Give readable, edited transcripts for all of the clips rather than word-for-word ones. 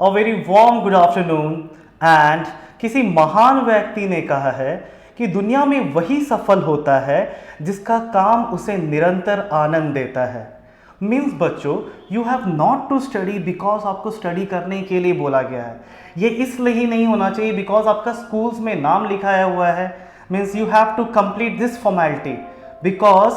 A very warm good afternoon. And किसी महान व्यक्ति ने कहा है कि दुनिया में वही सफल होता है जिसका काम उसे निरंतर आनंद देता है। मीन्स बच्चों, you have not to study because आपको स्टडी करने के लिए बोला गया है। ये इसलिए ही नहीं होना चाहिए बिकॉज आपका स्कूल्स में नाम लिखाया हुआ है। Means you have to complete this formality because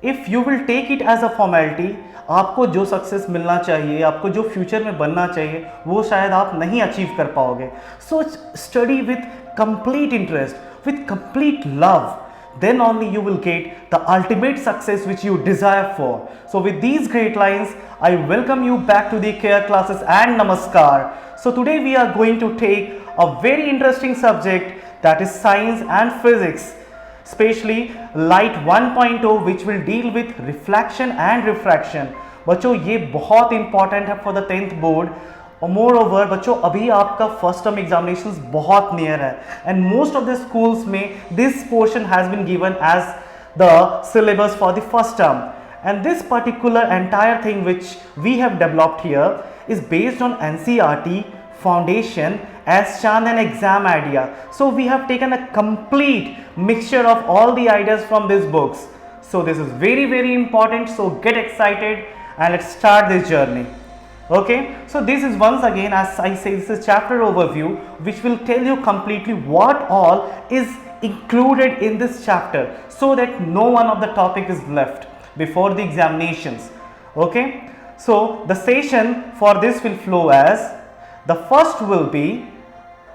if you will take it as a formality, आपको जो सक्सेस मिलना चाहिए, आपको जो फ्यूचर में बनना चाहिए, वो शायद आप नहीं अचीव कर पाओगे। So study with complete interest, with complete love, then only you will get the ultimate success which you desire for. So with these great lines, I welcome you back to the Care Classes and Namaskar. So today we are going to take a very interesting subject, that is science and physics, especially light 1.0 which will deal with reflection and refraction. बच्चों ये बहुत important है for the 10th board. और more over बच्चों, अभी आपका first term examinations बहुत near है and most of the schools में this portion has been given as the syllabus for the first term, and this particular entire thing which we have developed here is based on NCERT foundation as Chand and exam idea. So we have taken a complete mixture of all the ideas from these books. So this is very important. So get excited and let's start this journey. Okay, so this is once again, as I say, this is chapter overview which will tell you completely what all is included in this chapter so that no one of the topic is left before the examinations. Okay, so the session for this will flow as the first will be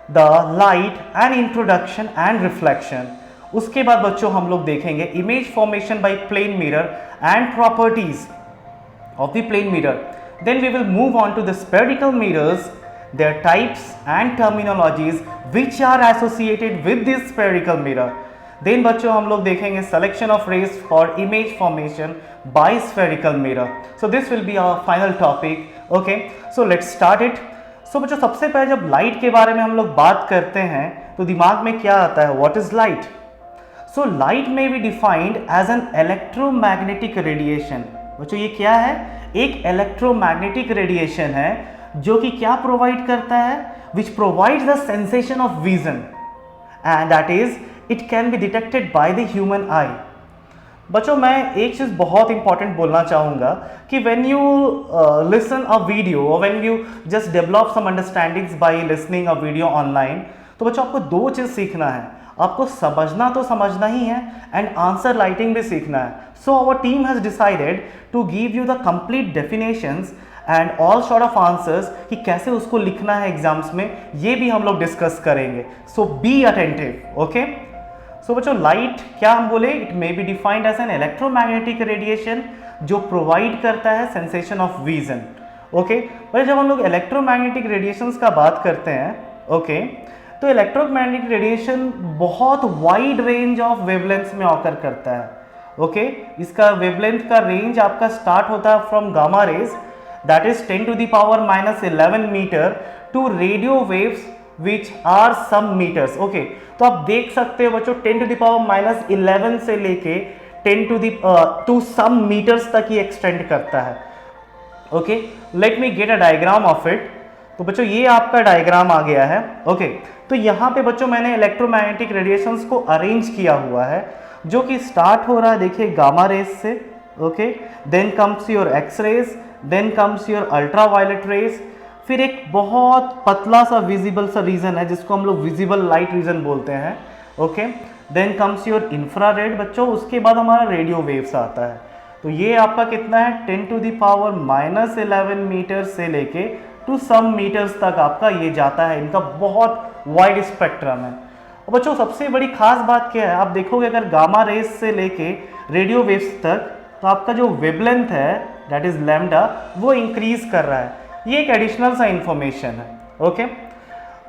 the light and introduction and reflection. उसके बाद बच्चों हम लोग देखेंगे image formation by plane mirror and properties of the plane mirror. Then we will move on to the spherical mirrors, their types and terminologies which are associated with this spherical mirror. Then बच्चों हम लोग देखेंगे selection of rays for image formation by spherical mirror. So this will be our final topic. Okay, so let's start it. So बच्चों सबसे पहले जब light के बारे में हम लोग बात करते हैं तो दिमाग में क्या आता है? What is light? So light may be defined as an electromagnetic radiation. बच्चों ये क्या है? एक इलेक्ट्रोमैग्नेटिक रेडिएशन है जो कि क्या प्रोवाइड करता है? Which provides the sensation of vision and that is it can be detected by the human eye. बच्चों मैं एक चीज़ बहुत इंपॉर्टेंट बोलना चाहूँगा कि when you listen a video और when you just develop some understandings by listening a video online, तो बच्चों आपको दो चीज़ सीखना है। आपको समझना तो समझना ही है एंड आंसर राइटिंग भी सीखना है। So our team has decided to give you the complete definitions and all sort of answers कि कैसे उसको लिखना है एग्जाम्स में, ये भी हम लोग डिस्कस करेंगे। So be attentive. Okay, so बच्चों लाइट क्या हम बोले? It may be defined as an electromagnetic radiation जो प्रोवाइड करता है सेंसेशन ऑफ विजन। ओके, पर जब हम लोग इलेक्ट्रोमैग्नेटिक रेडिएशंस का बात करते हैं, ओके, तो इलेक्ट्रोमैग्नेटिक रेडिएशन बहुत वाइड रेंज ऑफ वेवलेंथ्स में ऑकर करता है। ओके, इसका वेवलेंथ का रेंज आपका स्टार्ट होता है from gamma rays that is 10⁻⁻11 metre to radio waves which are some metres. Okay, तो आप देख सकते हो बच्चों 10⁻11 से लेके 10 टू सम मीटर्स तक ही एक्सटेंड करता है। Okay, let me get a diagram of it. तो बच्चों ये आपका डायग्राम आ गया है। ओके, तो यहाँ पे बच्चों मैंने इलेक्ट्रोमैग्नेटिक रेडिएशंस को अरेंज किया हुआ है जो कि स्टार्ट हो रहा है देखिए गामा रेज से। Okay, then comes your X rays, then comes your ultraviolet rays, फिर एक बहुत पतला सा विजिबल सा रीजन है जिसको हम लोग विजिबल लाइट रीजन बोलते हैं। Okay, then comes your infrared बच्चों, उसके बाद हमारा रेडियो वेव्स आता है। तो ये आपका कितना है? 10⁻⁻11 मीटर से लेके टू सम मीटर्स तक आपका ये जाता है। इनका बहुत वाइड स्पेक्ट्रम है। और बच्चों सबसे बड़ी खास बात क्या है? आप देखोगे अगर गामा रेज से लेके रेडियो वेव्स तक तो आपका जो वेवलेंथ है दैट इज लैम्डा वो इंक्रीज कर रहा है। ये एक एडिशनल सा इंफॉर्मेशन है। ओके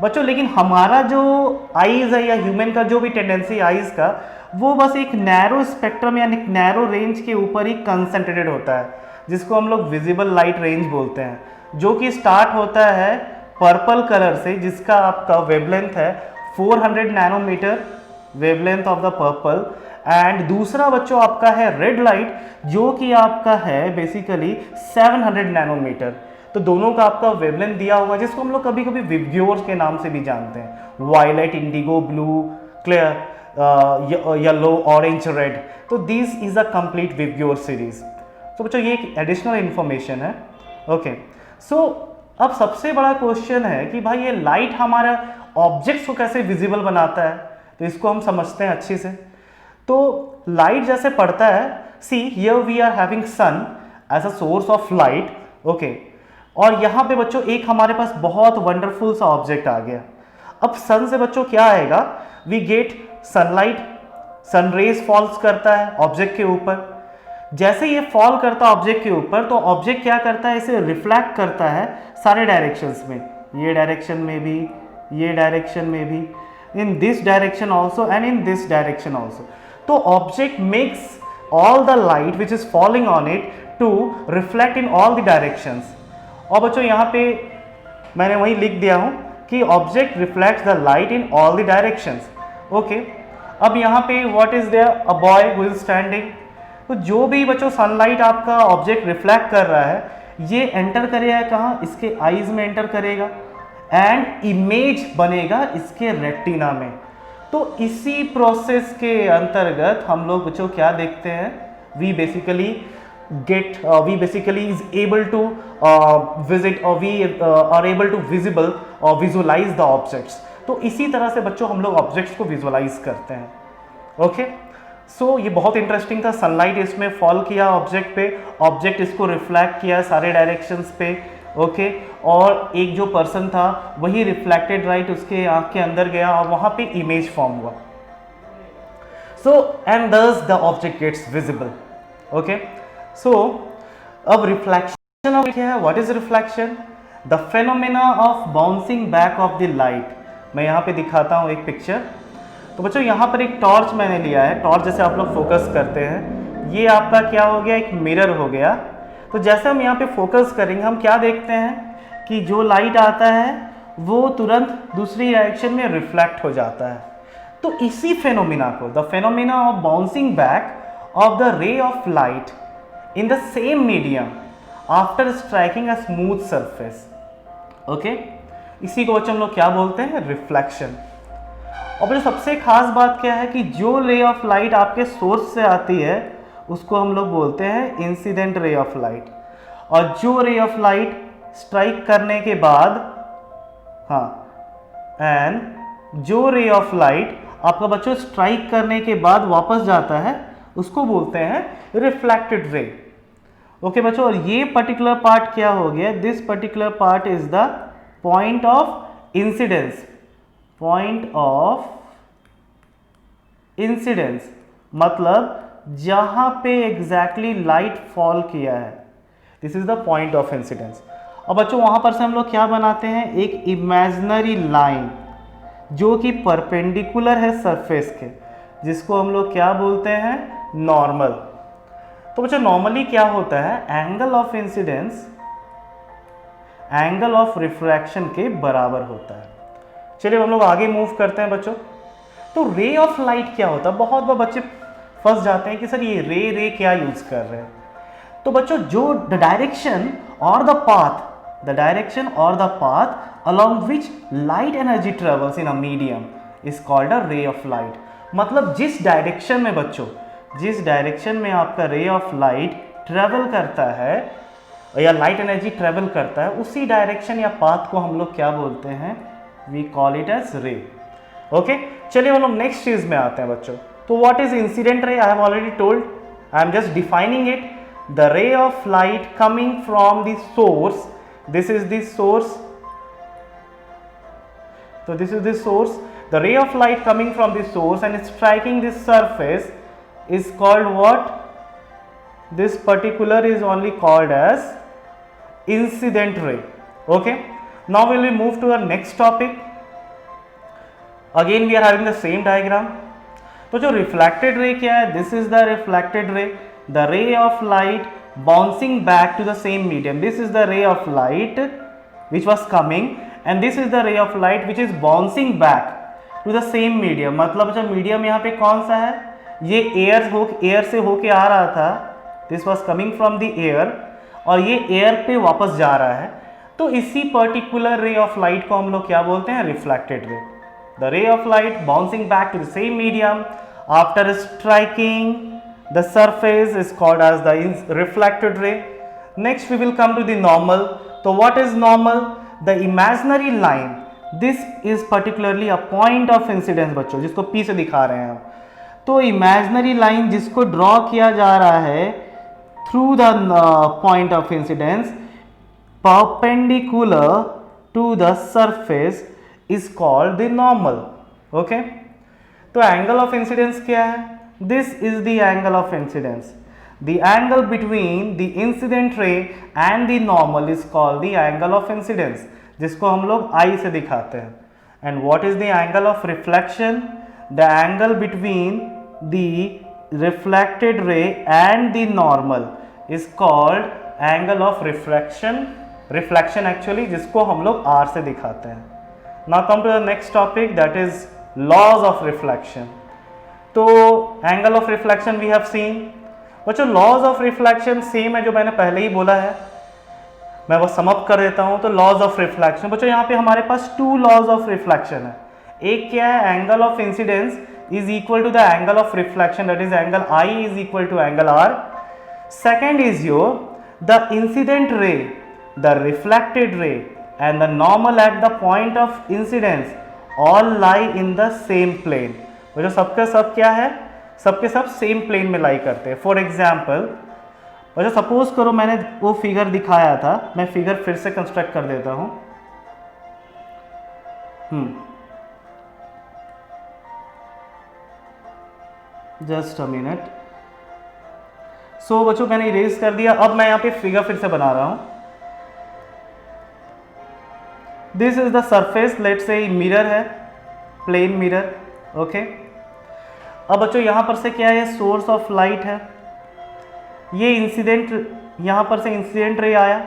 बच्चों, लेकिन हमारा जो आईज है या ह्यूमन का जो भी टेंडेंसी आईज का, वो बस एक नैरो स्पेक्ट्रम या एक नैरो रेंज के ऊपर ही कंसंट्रेटेड होता है जिसको हम लोग विजिबल लाइट रेंज बोलते हैं, जो कि स्टार्ट होता है पर्पल कलर से जिसका आपका वेवलेंथ है 400 nanometre wavelength of the purple, and दूसरा बच्चों आपका है रेड लाइट जो कि आपका है बेसिकली 700 नैनोमीटर। तो दोनों का आपका वेवलेंथ दिया होगा, जिसको हम लोग कभी कभी विब्ग्योर के नाम से भी जानते हैं, violet, indigo, blue, clear, yellow, orange, red. तो this is a complete VIBGYOR series. तो बच्चों ये एक एडिशनल इंफॉर्मेशन है। ओके, सो अब सबसे बड़ा क्वेश्चन है कि भाई ये लाइट हमारा ऑब्जेक्ट्स को कैसे विजिबल बनाता है, तो इसको हम समझते हैं अच्छे से। तो लाइट जैसे पड़ता है, see here we are having sun as a source of light. Okay, और यहाँ पे बच्चों एक हमारे पास बहुत वंडरफुल सा ऑब्जेक्ट आ गया। अब सन से बच्चों क्या आएगा, we get sunlight, sun rays falls करता है ऑब्जेक्ट के ऊपर। जैसे ये फॉल करता है ऑब्जेक्ट के ऊपर, तो ऑब्जेक्ट क्या करता है, इसे रिफ्लेक्ट करता है सारे डायरेक्शंस में, ये डायरेक्शन में भी, ये डायरेक्शन में भी, in this direction also and in this direction also. तो object makes all the light which is falling on it to reflect in all the directions. और बच्चों यहाँ पे मैंने वही लिख दिया हूँ कि object reflects the light in all the directions. Okay, अब यहाँ पे what is there, a boy who is standing. तो जो भी बच्चों सनलाइट आपका ऑब्जेक्ट रिफ्लेक्ट कर रहा है, ये एंटर करेगा कहाँ, इसके आईज में एंटर करेगा एंड इमेज बनेगा इसके रेटिना में। तो इसी प्रोसेस के अंतर्गत हम लोग बच्चों क्या देखते हैं, we basically is able to visit or we are able to visible or visualize the objects। तो इसी तरह से बच्चों हम लोग ऑब्जेक्ट्स को विजुअलाइज करते हैं। ओके, सो ये बहुत इंटरेस्टिंग था। सनलाइट इसमें फॉल किया ऑब्जेक्ट पे, ऑब्जेक्ट इसको रिफ्लेक्ट किया सारे डायरेक्शंस पे। ओके, और एक जो पर्सन था वही रिफ्लेक्टेड लाइट उसके आँख के अंदर गया और वहाँ पे इमेज फॉर्म हुआ। So and thus the object gets visible. Okay, so अब रिफ्लेक्शन ऑफ क्या है, what is reflection, the phenomena of bouncing back of the light. मैं यहाँ पे दिखाता हूँ एक पिक्चर। तो बच्चों यहाँ पर एक टॉर्च मैंने लिया है, टॉर्च जैसे आप लोग फोकस करते हैं, ये आपका क्या हो गया, एक मिरर हो गया। तो जैसे हम यहाँ पे फोकस करेंगे, हम क्या देखते हैं कि जो लाइट आता है वो तुरंत दूसरी डायरेक्शन में रिफ्लेक्ट हो जाता है। तो इसी फेनोमेना को, the phenomena of bouncing back of the ray of light in the same medium after striking a smooth surface। Okay, इसी को बच्चों हम लोग क्या बोलते हैं, रिफ्लेक्शन। और जो सबसे खास बात क्या है कि जो रे ऑफ लाइट आपके सोर्स से आती है उसको हम लोग बोलते हैं इंसिडेंट रे ऑफ लाइट, और जो रे ऑफ लाइट स्ट्राइक करने के बाद, हाँ, एंड जो रे ऑफ लाइट आपका बच्चों स्ट्राइक करने के बाद वापस जाता है उसको बोलते हैं रिफ्लेक्टेड रे। ओके बच्चों, और ये पर्टिकुलर पार्ट क्या हो गया, this particular part is the point of incidence. Point of incidence मतलब जहां पे एग्जैक्टली लाइट फॉल किया है, this is the point of incidence. और बच्चों वहां पर से हम लोग क्या बनाते हैं, एक इमेजिनरी लाइन जो कि परपेंडिकुलर है सरफेस के, जिसको हम लोग क्या बोलते हैं, नॉर्मल। तो बच्चों नॉर्मली क्या होता है, angle of incidence angle of refraction के बराबर होता है। चलिए हम लोग आगे मूव करते हैं बच्चों। तो रे ऑफ लाइट क्या होता है, बहुत बार बच्चे फंस जाते हैं कि सर ये रे क्या यूज कर रहे हैं। तो बच्चों जो द डायरेक्शन और the path along which light energy travels in a medium is called a ray of light। मतलब जिस डायरेक्शन में बच्चों, जिस डायरेक्शन में आपका रे ऑफ लाइट ट्रेवल करता है या लाइट एनर्जी ट्रेवल करता है, उसी डायरेक्शन या पाथ को हम लोग क्या बोलते हैं, वी कॉल इट एज रे। ओके, चलिए हम लोग नेक्स्ट चीज में आते हैं बच्चों। तो what is incident ray, I have already told, I am just defining it, the ray of light coming from the source, this is the source, so this is the source, the ray of light coming from the source and striking this surface is called what, this particular is only called as incident ray। okay, now we will move to our next topic, again we are having the same diagram। तो जो reflected ray क्या है, this is the reflected ray, the ray of light bouncing back to the same medium, this is the ray of light which was coming and this is the ray of light which is bouncing back to the same medium। मतलब जो medium यहाँ पे कौन सा है, ये air से होके आ रहा था, this was coming from the air, और ये एयर पे वापस जा रहा है, तो इसी पर्टिकुलर रे ऑफ लाइट को हम लोग क्या बोलते हैं? Reflected ray. The ray of light bouncing back to the same medium after striking the surface is called as the reflected ray. Next we will come to the normal. तो what is normal? The imaginary line, this is particularly a point of incidence बच्चों, जिसको P से दिखा रहे हैं हम। तो imaginary line जिसको ड्रॉ किया जा रहा है through the point of incidence perpendicular to the surface is called the normal. Okay, तो एंगल ऑफ इंसिडेंस क्या है? This is the angle of incidence. The angle between the incident ray and the normal is called the angle of incidence, जिसको हम लोग I से दिखाते हैं। And what is the angle of reflection? The angle between the reflected ray and the normal is called angle of reflection actually, जिसको हम लोग R से दिखाते हैं। Now come to the next topic, that is laws of reflection. तो angle of reflection we have seen. बच्चों laws of reflection same है जो मैंने पहले ही बोला है, मैं वो सम अप कर देता हूं। तो लॉज ऑफ रिफ्लेक्शन बच्चों, यहाँ पे हमारे पास 2 लॉज ऑफ रिफ्लेक्शन है। एक क्या है? Angle of incidence is equal to the angle of reflection, that is angle I is equal to angle R. Second is your the incident ray, the reflected ray and the normal at the point of incidence all lie in the same plane। वो जो सबके सब क्या है? सबके सब same plane में लाई करते हैं। फॉर एग्जाम्पल जो सपोज करो मैंने वो फिगर दिखाया था, मैं फिगर फिर से कंस्ट्रक्ट कर देता हूं। Just a minute. सो बच्चों मैंने इरेज कर दिया, अब मैं यहाँ पे फिगर फिर से बना रहा हूं। This is the surface, let say mirror है, प्लेन मिरर। ओके, अब बच्चों यहां पर से क्या है? सोर्स ऑफ लाइट है। ये इंसिडेंट, यहां पर से इंसिडेंट रे आया,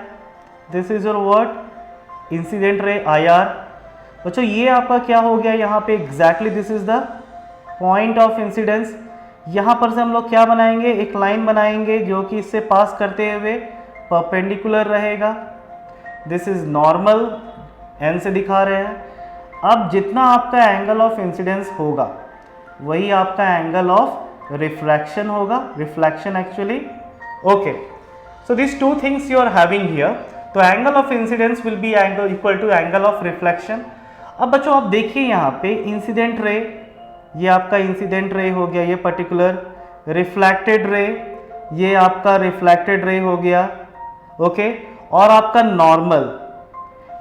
this is your word incident ray I R. बच्चों ये आपका क्या हो गया? यहाँ पे exactly this is the point of incidence. यहाँ पर से हम लोग क्या बनाएंगे? एक लाइन बनाएंगे जो कि इससे पास करते हुए परपेंडिकुलर रहेगा। दिस इज नॉर्मल, एन से दिखा रहे हैं। अब जितना आपका एंगल ऑफ इंसिडेंस होगा वही आपका एंगल ऑफ रिफ्रैक्शन होगा, reflection actually. Okay, so this 2 things you are having here. तो angle of incidence will be angle equal to angle of reflection. अब बच्चों आप देखिए यहाँ पे इंसिडेंट रे, ये आपका इंसिडेंट रे हो गया, ये पर्टिकुलर रिफ्लेक्टेड रे, ये आपका रिफ्लेक्टेड रे हो गया। ओके, और आपका नॉर्मल,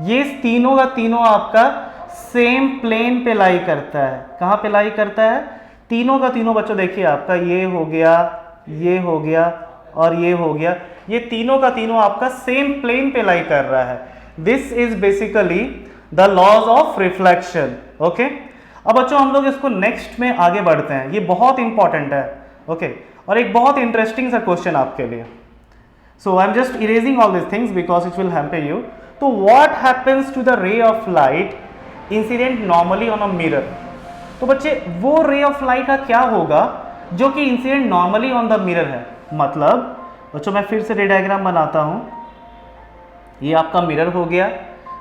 ये तीनों का तीनों आपका सेम प्लेन पे लाई करता है। कहाँ पे लाई करता है? तीनों का तीनों बच्चों देखिए आपका ये हो गया, ये हो गया और ये हो गया, ये तीनों का तीनों आपका सेम प्लेन पे लाई कर रहा है। This is basically the laws of reflection. Okay, अब बच्चों हम लोग इसको नेक्स्ट में आगे बढ़ते हैं, ये बहुत इंपॉर्टेंट है। ओके, और एक बहुत इंटरेस्टिंग सा क्वेश्चन आपके लिए। So I am just erasing all this things because it will help you. तो what happens to the ray of light incident normally on a mirror? तो बच्चे वो रे ऑफ लाइट का क्या होगा जो कि incident normally on the mirror है? मतलब बच्चों मैं फिर से रे डायग्राम बनाता हूं। ये आपका मिरर हो गया,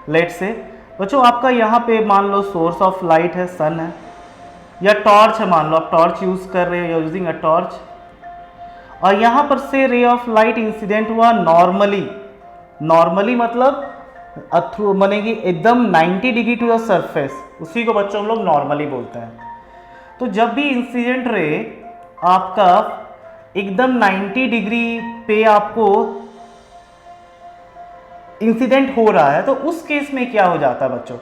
लेट से बच्चों आपका यहाँ पे मान लो सोर्स ऑफ लाइट है, सन है या टॉर्च है, मान लो आप टॉर्च यूज कर रहे हो, यूजिंग अ टॉर्च, और यहाँ पर से रे ऑफ लाइट इंसिडेंट हुआ नॉर्मली। नॉर्मली मतलब थ्रू बनेगी एकदम 90 डिग्री टू द सरफेस, उसी को बच्चों हम लोग नॉर्मली बोलते हैं। तो जब भी इंसिडेंट रे आपका एकदम 90 डिग्री पे आपको इंसिडेंट हो रहा है तो उस केस में क्या हो जाता है बच्चों?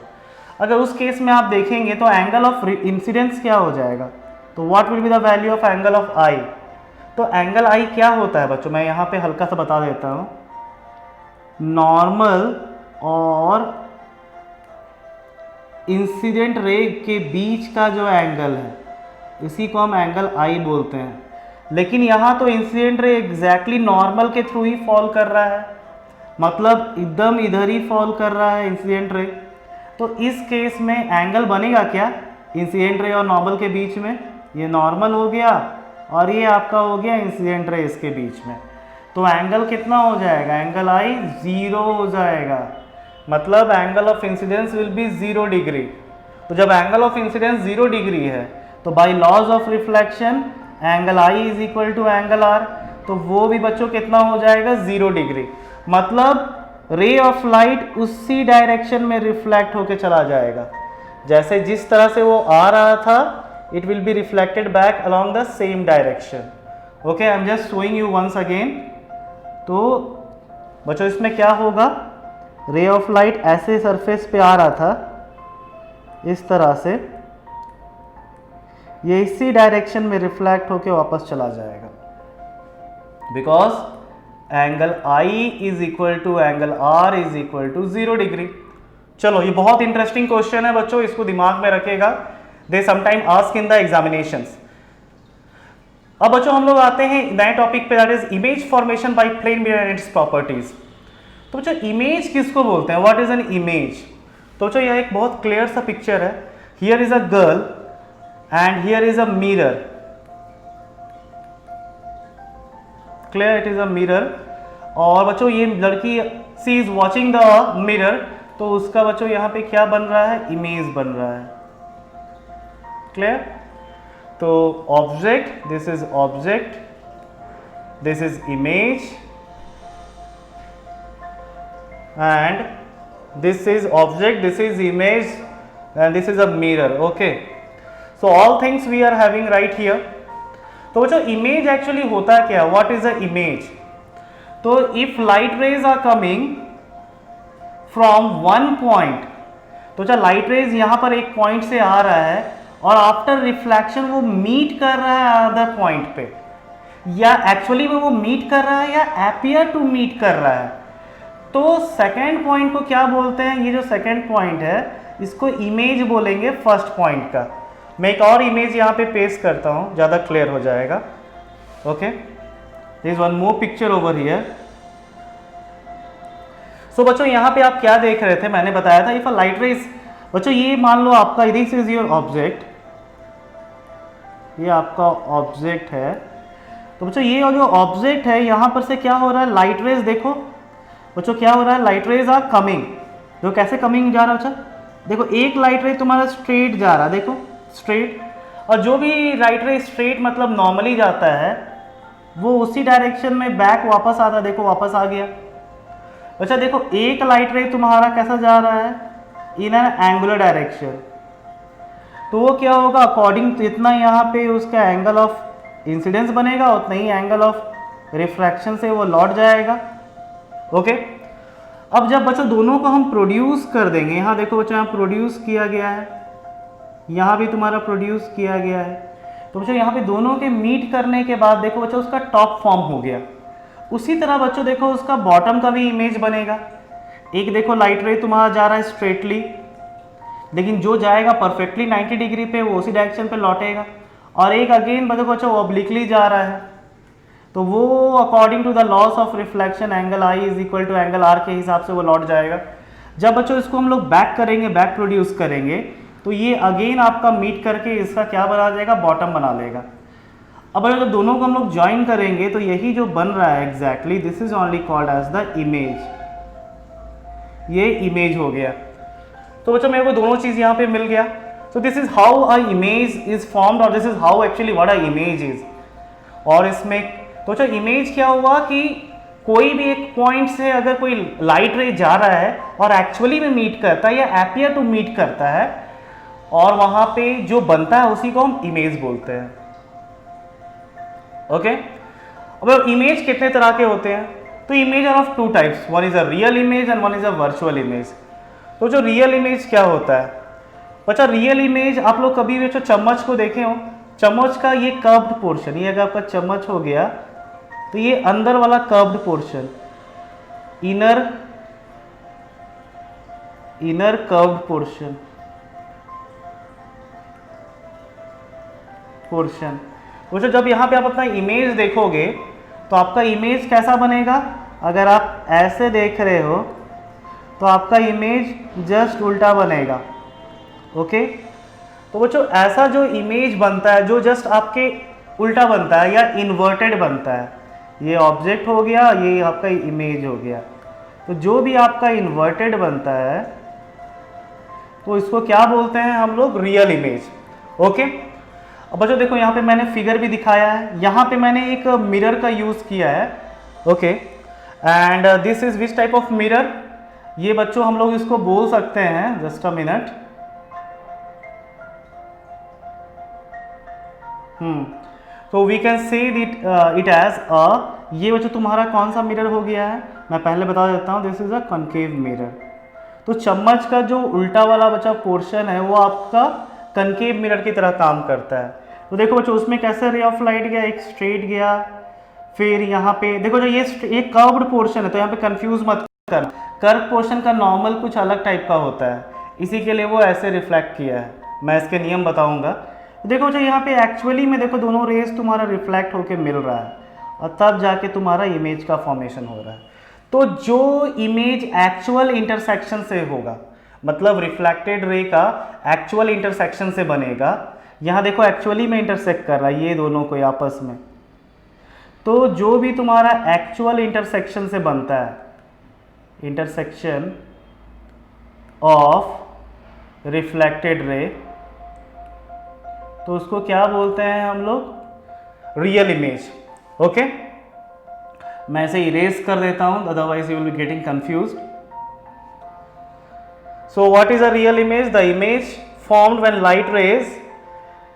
अगर उस केस में आप देखेंगे तो एंगल ऑफ इंसिडेंस क्या हो जाएगा? तो what will be the value of angle of i? तो एंगल आई क्या होता है बच्चों? मैं यहाँ पे हल्का सा बता देता हूँ। नॉर्मल और इंसिडेंट रे के बीच का जो एंगल है इसी को हम एंगल आई बोलते हैं। लेकिन यहाँ तो इंसिडेंट रे एग्जैक्टली नॉर्मल के थ्रू ही फॉल कर रहा है, मतलब एकदम इधर ही फॉल कर रहा है इंसिडेंट रे। तो इस केस में एंगल बनेगा क्या इंसिडेंट रे और नॉर्मल के बीच में? ये नॉर्मल हो गया और ये आपका हो गया इंसिडेंट रे इसके बीच में। तो एंगल कितना हो जाएगा, एंगल आई 0 हो जाएगा, मतलब angle of incidence will be 0 degree. तो जब एंगल ऑफ इंसिडेंस 0 डिग्री है तो by laws of reflection angle I is equal to angle R, तो वो भी बच्चों कितना हो जाएगा, 0 डिग्री। मतलब रे ऑफ लाइट उसी डायरेक्शन में रिफ्लेक्ट होके चला जाएगा, जैसे जिस तरह से वो आ रहा था it will be reflected back along the same direction. Okay, I am just showing you once again. तो बच्चों इसमें क्या होगा, रे ऑफ लाइट ऐसे सरफेस पे आ रहा था इस तरह से, ये इसी डायरेक्शन में रिफ्लेक्ट होके वापस चला जाएगा, because angle I is equal to angle R is equal to 0 degree. चलो ये बहुत इंटरेस्टिंग क्वेश्चन है बच्चों, इसको दिमाग में रखेगा, they sometime ask in the examinations. अब बच्चों हम लोग आते हैं नए टॉपिक पे, that is image formation by plane mirror and its properties. तो बच्चों इमेज किसको बोलते हैं, व्हाट इज एन इमेज। तो बच्चों यह एक बहुत क्लियर सा पिक्चर है, here is a girl and here is a mirror, clear, it is a mirror. और बच्चों ये लड़की सी इज वॉचिंग द मिरर, तो उसका बच्चों यहाँ पे क्या बन रहा है, इमेज बन रहा है, क्लियर। तो object, this is object, this is image and this is object, this is image and this is a mirror. Okay, so all things we are having right here. तो बच्चों इमेज एक्चुअली होता क्या, what is a image. तो if light rays are coming from one point, तो क्या light rays यहां पर एक पॉइंट से आ रहा है और आफ्टर रिफ्लेक्शन वो मीट कर रहा है अदर पॉइंट पे, या एक्चुअली में वो मीट कर रहा है या अपीयर टू मीट कर रहा है, तो सेकेंड पॉइंट को क्या बोलते हैं, ये जो सेकेंड पॉइंट है इसको इमेज बोलेंगे फर्स्ट पॉइंट का। मैं एक और इमेज यहाँ पे पेस्ट करता हूँ, ज़्यादा क्लियर हो जाएगा। Okay, there is one more picture over here. So बच्चों यहाँ पे आप क्या देख रहे थे, मैंने बताया था इफ अ लाइट रेज, बच्चों ये मान लो आपका दिस इज योर ऑब्जेक्ट, ये आपका ऑब्जेक्ट है। तो बच्चों ये जो ऑब्जेक्ट है यहाँ पर से क्या हो रहा है, लाइट रेज देखो बच्चों क्या हो रहा है, लाइट रेज आर कमिंग, जो कैसे कमिंग जा रहा है, अच्छा देखो एक लाइट रे तुम्हारा स्ट्रेट जा रहा है, देखो स्ट्रेट, और जो भी लाइट रे स्ट्रेट मतलब नॉर्मली जाता है वो उसी डायरेक्शन में बैक वापस आता है, देखो वापस आ गया। अच्छा देखो एक लाइट रे तुम्हारा कैसा जा रहा है, इन एन एंगुलर डायरेक्शन, तो वो क्या होगा, अकॉर्डिंग जितना यहाँ पे उसका एंगल ऑफ इंसिडेंस बनेगा उतना ही एंगल ऑफ रिफ्रैक्शन से वो लौट जाएगा। ओके, अब जब बच्चों दोनों को हम प्रोड्यूस कर देंगे, यहाँ देखो बच्चों यहाँ प्रोड्यूस किया गया है, यहाँ भी तुम्हारा प्रोड्यूस किया गया है, तो बच्चों यहाँ पे दोनों के मीट करने के बाद देखो बच्चों उसका टॉप फॉर्म हो गया। उसी तरह बच्चों देखो उसका बॉटम का भी इमेज बनेगा। एक देखो लाइट रे तुम्हारा जा रहा है स्ट्रेटली, लेकिन जो जाएगा परफेक्टली 90 डिग्री पे वो उसी डायरेक्शन पे लौटेगा, और एक अगेन देखो बच्चों वो ऑब्लिकली जा रहा है, तो वो according to the laws of reflection angle I is equal to angle R के हिसाब से वो लौट जाएगा। जब बच्चों इसको हम लोग बैक करेंगे, बैक प्रोड्यूस करेंगे, तो ये अगेन आपका मीट करके इसका क्या बना जाएगा, बॉटम बना लेगा। अब अगर दोनों को हम लोग ज्वाइन करेंगे तो यही जो बन रहा है exactly this is only called as the image, ये इमेज हो गया। तो बच्चों मेरे को दोनों चीज यहाँ पे मिल गया। So this is how a image is formed, और this is how actually what a image is. और इसमें तो बच्चों इमेज क्या हुआ कि कोई भी एक पॉइंट से अगर कोई लाइट रे जा रहा है और एक्चुअली में मीट करता है या अपीयर टू मीट करता है, और वहां पे जो बनता है उसी को हम इमेज बोलते हैं। ओके, अब इमेज कितने तरह के होते हैं, तो image are of two types, one is a real image and one is a virtual image. तो जो रियल इमेज क्या होता है बच्चा, रियल इमेज आप लोग कभी भी जो चम्मच को देखे हो, चम्मच का ये कर्व्ड पोर्शन, ये अगर आपका चम्मच हो गया तो ये अंदर वाला curved portion, inner curved portion वो जब यहाँ पे आप अपना इमेज देखोगे तो आपका इमेज कैसा बनेगा, अगर आप ऐसे देख रहे हो तो आपका इमेज जस्ट उल्टा बनेगा। ओके, तो बच्चों ऐसा जो इमेज बनता है जो जस्ट आपके उल्टा बनता है या इन्वर्टेड बनता है, ये ऑब्जेक्ट हो गया, ये आपका इमेज हो गया। तो जो भी आपका इन्वर्टेड बनता है तो इसको क्या बोलते हैं हम लोग, रियल इमेज। ओके, अब बच्चों देखो यहाँ पे मैंने फिगर भी दिखाया है, यहाँ पे मैंने एक मिरर का यूज किया है। Okay, and this is which type of mirror, ये बच्चों हम लोग इसको बोल सकते हैं, जस्ट अ मिनट। तो we can say it as a, ये बच्चों तुम्हारा कौन सा मिरर हो गया है, मैं पहले बता देता हूँ, this is a concave mirror. तो चम्मच का जो उल्टा वाला बच्चा पोर्शन है वो आपका कनकेव मिरर की तरह काम करता है। तो देखो बच्चों उसमें कैसे रे ऑफ लाइट गया, एक स्ट्रेट गया, फिर यहाँ पे देखो जो ये कर्व्ड पोर्शन है, तो यहाँ पे कंफ्यूज मत करना, कर्व पोर्शन का नॉर्मल कुछ अलग टाइप का होता है, इसी के लिए वो ऐसे रिफ्लेक्ट किया है, मैं इसके नियम बताऊंगा। देखो जो यहाँ पे एक्चुअली में देखो दोनों रेस तुम्हारा रिफ्लेक्ट होके मिल रहा है और तब जाके तुम्हारा इमेज का फॉर्मेशन हो रहा है। तो जो इमेज एक्चुअल इंटरसेक्शन से होगा, मतलब रिफ्लेक्टेड रे का एक्चुअल इंटरसेक्शन से बनेगा, यहाँ देखो एक्चुअली में इंटरसेक्ट कर रहा है ये दोनों को आपस में, तो जो भी तुम्हारा एक्चुअल इंटरसेक्शन से बनता है, इंटरसेक्शन ऑफ रिफ्लेक्टेड रे, तो उसको क्या बोलते हैं हम लोग, रियल इमेज। ओके, मैं इसे इरेज कर देता हूं, otherwise you will be getting confused. So what is a real image, the image formed when light rays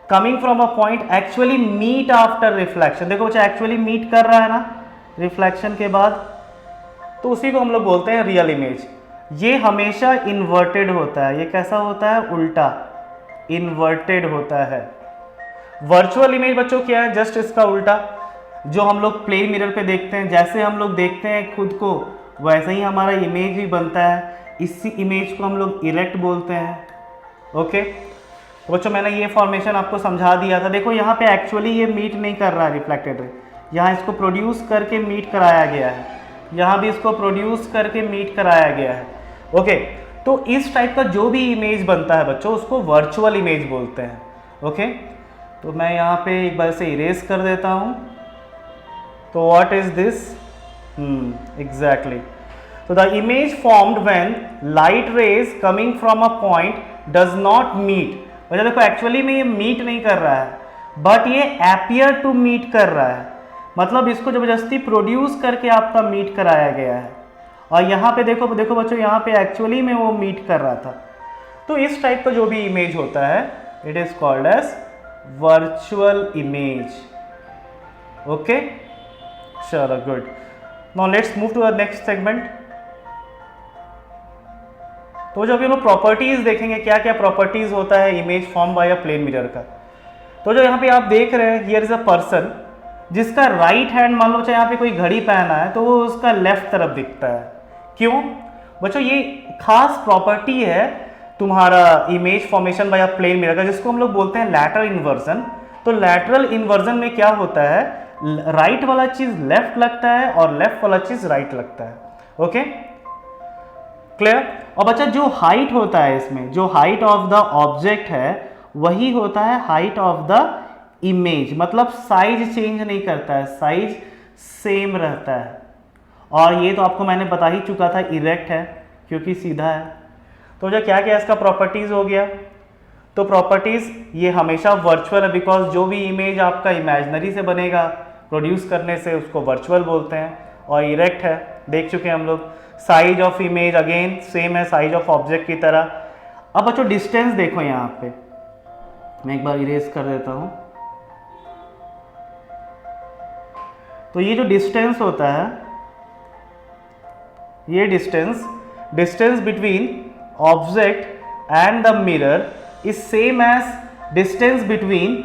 coming from a point actually meet after reflection. देखो बच्चा एक्चुअली मीट कर रहा है ना रिफ्लेक्शन के बाद, तो उसी को हम लोग बोलते हैं रियल इमेज। ये हमेशा इन्वर्टेड होता है, ये कैसा होता है, उल्टा इन्वर्टेड होता है। वर्चुअल इमेज बच्चों क्या है, जस्ट इसका उल्टा, जो हम लोग प्लेन मिरर पे देखते हैं, जैसे हम लोग देखते हैं खुद को वैसे ही हमारा इमेज भी बनता है, इसी इमेज को हम लोग इरेक्ट बोलते हैं। ओके, तो बच्चों मैंने ये फॉर्मेशन आपको समझा दिया था। देखो यहाँ पे एक्चुअली ये मीट नहीं कर रहा है रिफ्लेक्टेड रे, यहाँ इसको प्रोड्यूस करके मीट कराया गया है, यहाँ भी इसको प्रोड्यूस करके मीट कराया गया है। ओके, तो इस टाइप का जो भी इमेज बनता है बच्चों उसको वर्चुअल इमेज बोलते हैं। ओके, तो मैं यहाँ पे एक बार से इरेज कर देता हूँ। तो व्हाट इज दिस, एग्जैक्टली, तो the image formed when light rays coming from a point does not meet. वजह देखो एक्चुअली में ये मीट नहीं कर रहा है, बट ये एपियर टू मीट कर रहा है, मतलब इसको जबरदस्ती प्रोड्यूस करके आपका मीट कराया गया है। और यहाँ पे देखो देखो बच्चों यहाँ पे एक्चुअली में वो मीट कर रहा था। तो इस टाइप का जो भी इमेज होता है it is called as virtual image. Okay, चलो good, now let's move to the next segment. तो जो अभी हम लोग प्रॉपर्टीज देखेंगे, क्या क्या प्रॉपर्टीज होता है image form by a plane mirror का। तो जो यहाँ पे आप देख रहे हैं, हियर इज अ पर्सन जिसका राइट हैंड, मान लो चाहे यहाँ पे कोई घड़ी पहना है तो वो उसका लेफ्ट तरफ दिखता है। क्यों बच्चों, ये खास प्रॉपर्टी है तुम्हारा image formation by a plane mirror का, जिसको हम लोग बोलते हैं लैटरल इन्वर्जन। तो लैटरल इन्वर्जन में क्या होता है, राइट वाला चीज लेफ्ट लगता है और लेफ्ट वाला चीज राइट लगता है। Okay, clear. और बच्चा जो हाइट होता है इसमें, जो हाइट ऑफ द ऑब्जेक्ट है वही होता है हाइट ऑफ द इमेज, मतलब साइज चेंज नहीं करता है, साइज सेम रहता है। और ये तो आपको मैंने बता ही चुका था, इरेक्ट है क्योंकि सीधा है। तो जो क्या क्या इसका प्रॉपर्टीज हो गया, तो प्रॉपर्टीज ये हमेशा वर्चुअल है, बिकॉज जो भी इमेज आपका इमेजिनरी से बनेगा प्रोड्यूस करने से उसको वर्चुअल बोलते हैं। और इरेक्ट है, देख चुके हैं हम लोग। Size of image again same है साइज ऑफ ऑब्जेक्ट की तरह। अब बच्चों डिस्टेंस देखो, यहाँ पे मैं एक बार इरेज कर देता हूं। तो ये जो डिस्टेंस होता है, ये distance between object and the mirror is same as distance between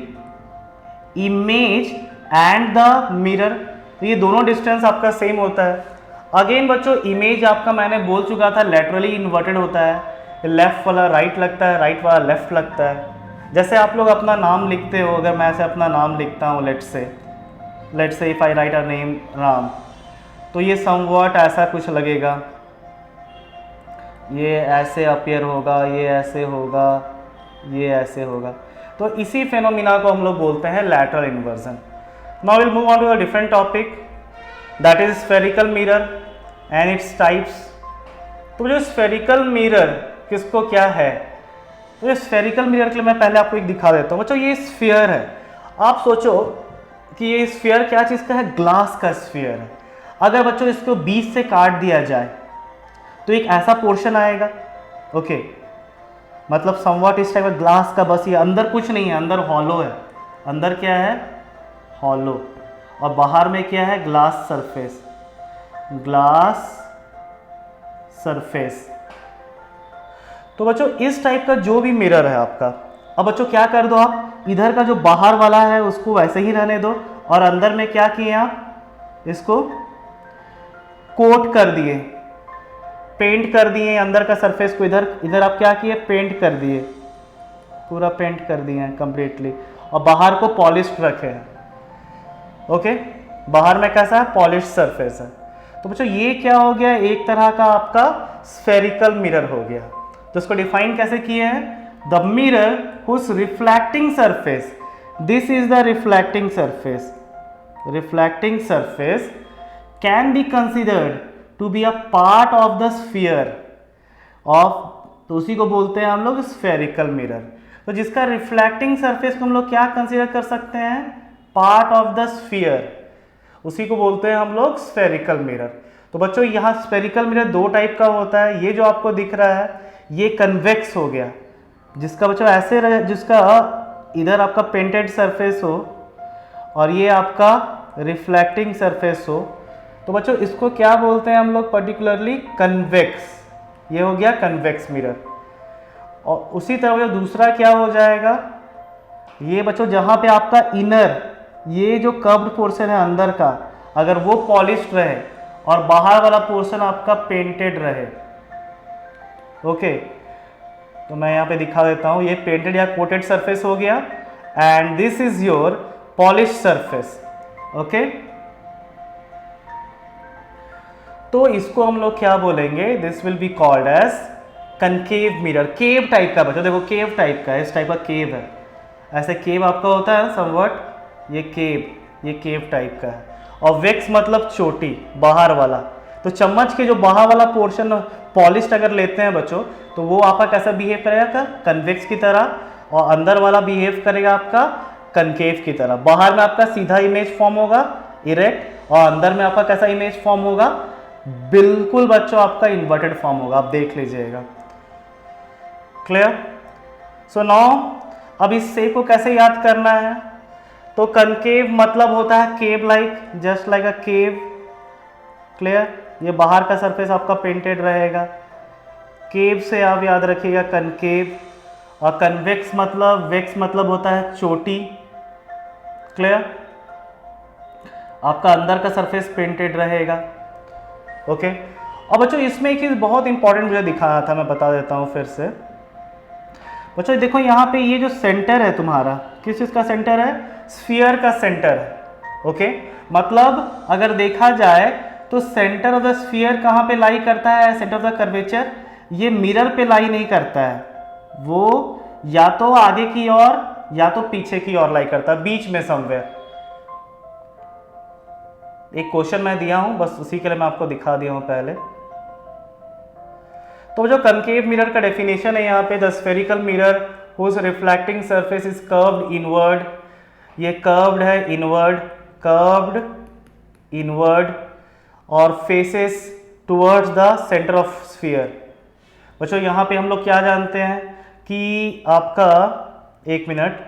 image and the mirror. तो ये दोनों डिस्टेंस आपका सेम होता है। अगेन बच्चों इमेज आपका मैंने बोल चुका था लेटरली इन्वर्टेड होता है, लेफ्ट वाला राइट लगता है, राइट वाला लेफ्ट लगता है। जैसे आप लोग अपना नाम लिखते हो, अगर मैं ऐसे अपना नाम लिखता हूँ, let's say if I right a name Ram, तो ये समवॉट ऐसा कुछ लगेगा, ये ऐसे अपीयर होगा, ये ऐसे होगा, ये ऐसे होगा। तो इसी फेनोमिना को हम लोग बोलते हैं lateral inversion. Now will move on to a different topic. That is spherical mirror and its types. तो जो स्फेरिकल मिरर किसको क्या है, तो ये स्फेरिकल मिरर के लिए मैं पहले आपको एक दिखा देता हूँ। बच्चों ये स्फीयर है, आप सोचो कि ये स्फीयर क्या चीज़ का है, ग्लास का स्फीयर है। अगर बच्चों इसको बीच से काट दिया जाए तो एक ऐसा पोर्शन आएगा, ओके, मतलब समवट इस टाइप का ग्लास का, बस ये अंदर कुछ नहीं है, अंदर हॉलो है, अंदर क्या है, हॉलो, और बाहर में क्या है, ग्लास सरफेस, ग्लास सरफेस। तो बच्चों इस टाइप का जो भी मिरर है आपका, अब बच्चों क्या कर दो, आप इधर का जो बाहर वाला है उसको वैसे ही रहने दो, और अंदर में क्या किए आप, इसको कोट कर दिए, पेंट कर दिए अंदर का सरफेस को, इधर इधर आप क्या किए, पेंट कर दिए, पूरा पेंट कर दिए हैं कंप्लीटली, और बाहर को पॉलिश्ड रखे हैं, ओके, बाहर में कैसा है, पॉलिश्ड सरफेस है। तो बच्चों ये क्या हो गया, एक तरह का आपका स्फेरिकल मिरर हो गया। तो इसको डिफाइन कैसे किए हैं, the mirror whose reflecting surface, this is the reflecting surface, reflecting surface can be considered to be a part of the sphere of, तो उसी को बोलते हैं हम लोग स्फेरिकल मिरर। तो जिसका रिफ्लेक्टिंग सरफेस को हम लोग क्या कंसीडर कर सकते हैं, पार्ट ऑफ द स्फीयर, उसी को बोलते हैं हम लोग स्फेरिकल मिरर। तो बच्चों यहाँ स्फेरिकल मिरर दो टाइप का होता है, ये जो आपको दिख रहा है ये कन्वेक्स हो गया, जिसका बच्चों ऐसे रहे, जिसका इधर आपका पेंटेड सरफेस हो और ये आपका रिफ्लेक्टिंग सरफेस हो। तो बच्चों इसको क्या बोलते हैं हम लोग पर्टिकुलरली, कन्वेक्स, ये हो गया कन्वेक्स मिरर। और उसी तरह जो दूसरा क्या हो जाएगा, ये बच्चों जहाँ पे आपका इनर, ये जो कर्व्ड पोर्शन है अंदर का, अगर वो पॉलिश्ड रहे और बाहर वाला पोर्शन आपका पेंटेड रहे, ओके, तो मैं यहाँ पे दिखा देता हूँ, ये पेंटेड या कोटेड सरफेस हो गया and this is your polish surface, okay. तो इसको हम लोग क्या बोलेंगे, this will be called as concave mirror, cave type का। बच्चों देखो केव टाइप का है, इस टाइप का केव है, ऐसे केव आपका होता है समवट, ये केव टाइप का है। और वेक्स मतलब चोटी, बाहर वाला, तो चम्मच के जो बाहर वाला पोर्शन पॉलिश्ड अगर लेते हैं बच्चों, तो वो आपका कैसा बिहेव करेगा, कन्वेक्स की तरह, और अंदर वाला बिहेव करेगा आपका कनकेव की तरह। बाहर में आपका सीधा इमेज फॉर्म होगा इरेक्ट, और अंदर में आपका कैसा इमेज फॉर्म होगा, बिल्कुल बच्चों आपका इन्वर्टेड फॉर्म होगा, आप देख लीजिएगा, क्लियर। सो नाउ अब इस शेप को कैसे याद करना है, तो कनकेव मतलब होता है cave like, just like a cave, clear. ये बाहर का सरफेस आपका पेंटेड रहेगा, केव से आप याद रखिएगा कनकेव। और कन्वेक्स मतलब, वेक्स मतलब होता है चोटी, क्लियर, आपका अंदर का सरफेस पेंटेड रहेगा, ओके। और बच्चों इसमें एक चीज़ बहुत इंपॉर्टेंट मुझे दिखाना था, मैं बता देता हूँ फिर से। बच्चों देखो यहाँ पे ये जो सेंटर है तुम्हारा, किस चीज़ का सेंटर है, स्फीयर का सेंटर है, ओके। मतलब अगर देखा जाए तो सेंटर ऑफ द स्फीयर कहाँ पे लाई करता है, सेंटर ऑफ द कर्वेचर, ये मिरर पे लाई नहीं करता है, वो या तो आगे की ओर या तो पीछे की ओर लाई करता है, बीच में समवेयर। एक क्वेश्चन मैं दिया हूं, बस उसी के लिए मैं आपको दिखा दिया हूं पहले। तो जो कनकेव मिरर का डेफिनेशन है यहाँ पे, the spherical mirror whose reflecting surface is curved inward, ये कर्व्ड है इनवर्ड, कर्व्ड इनवर्ड, और faces towards the centre of sphere. बच्चों यहाँ पे हम लोग क्या जानते हैं कि आपका, एक मिनट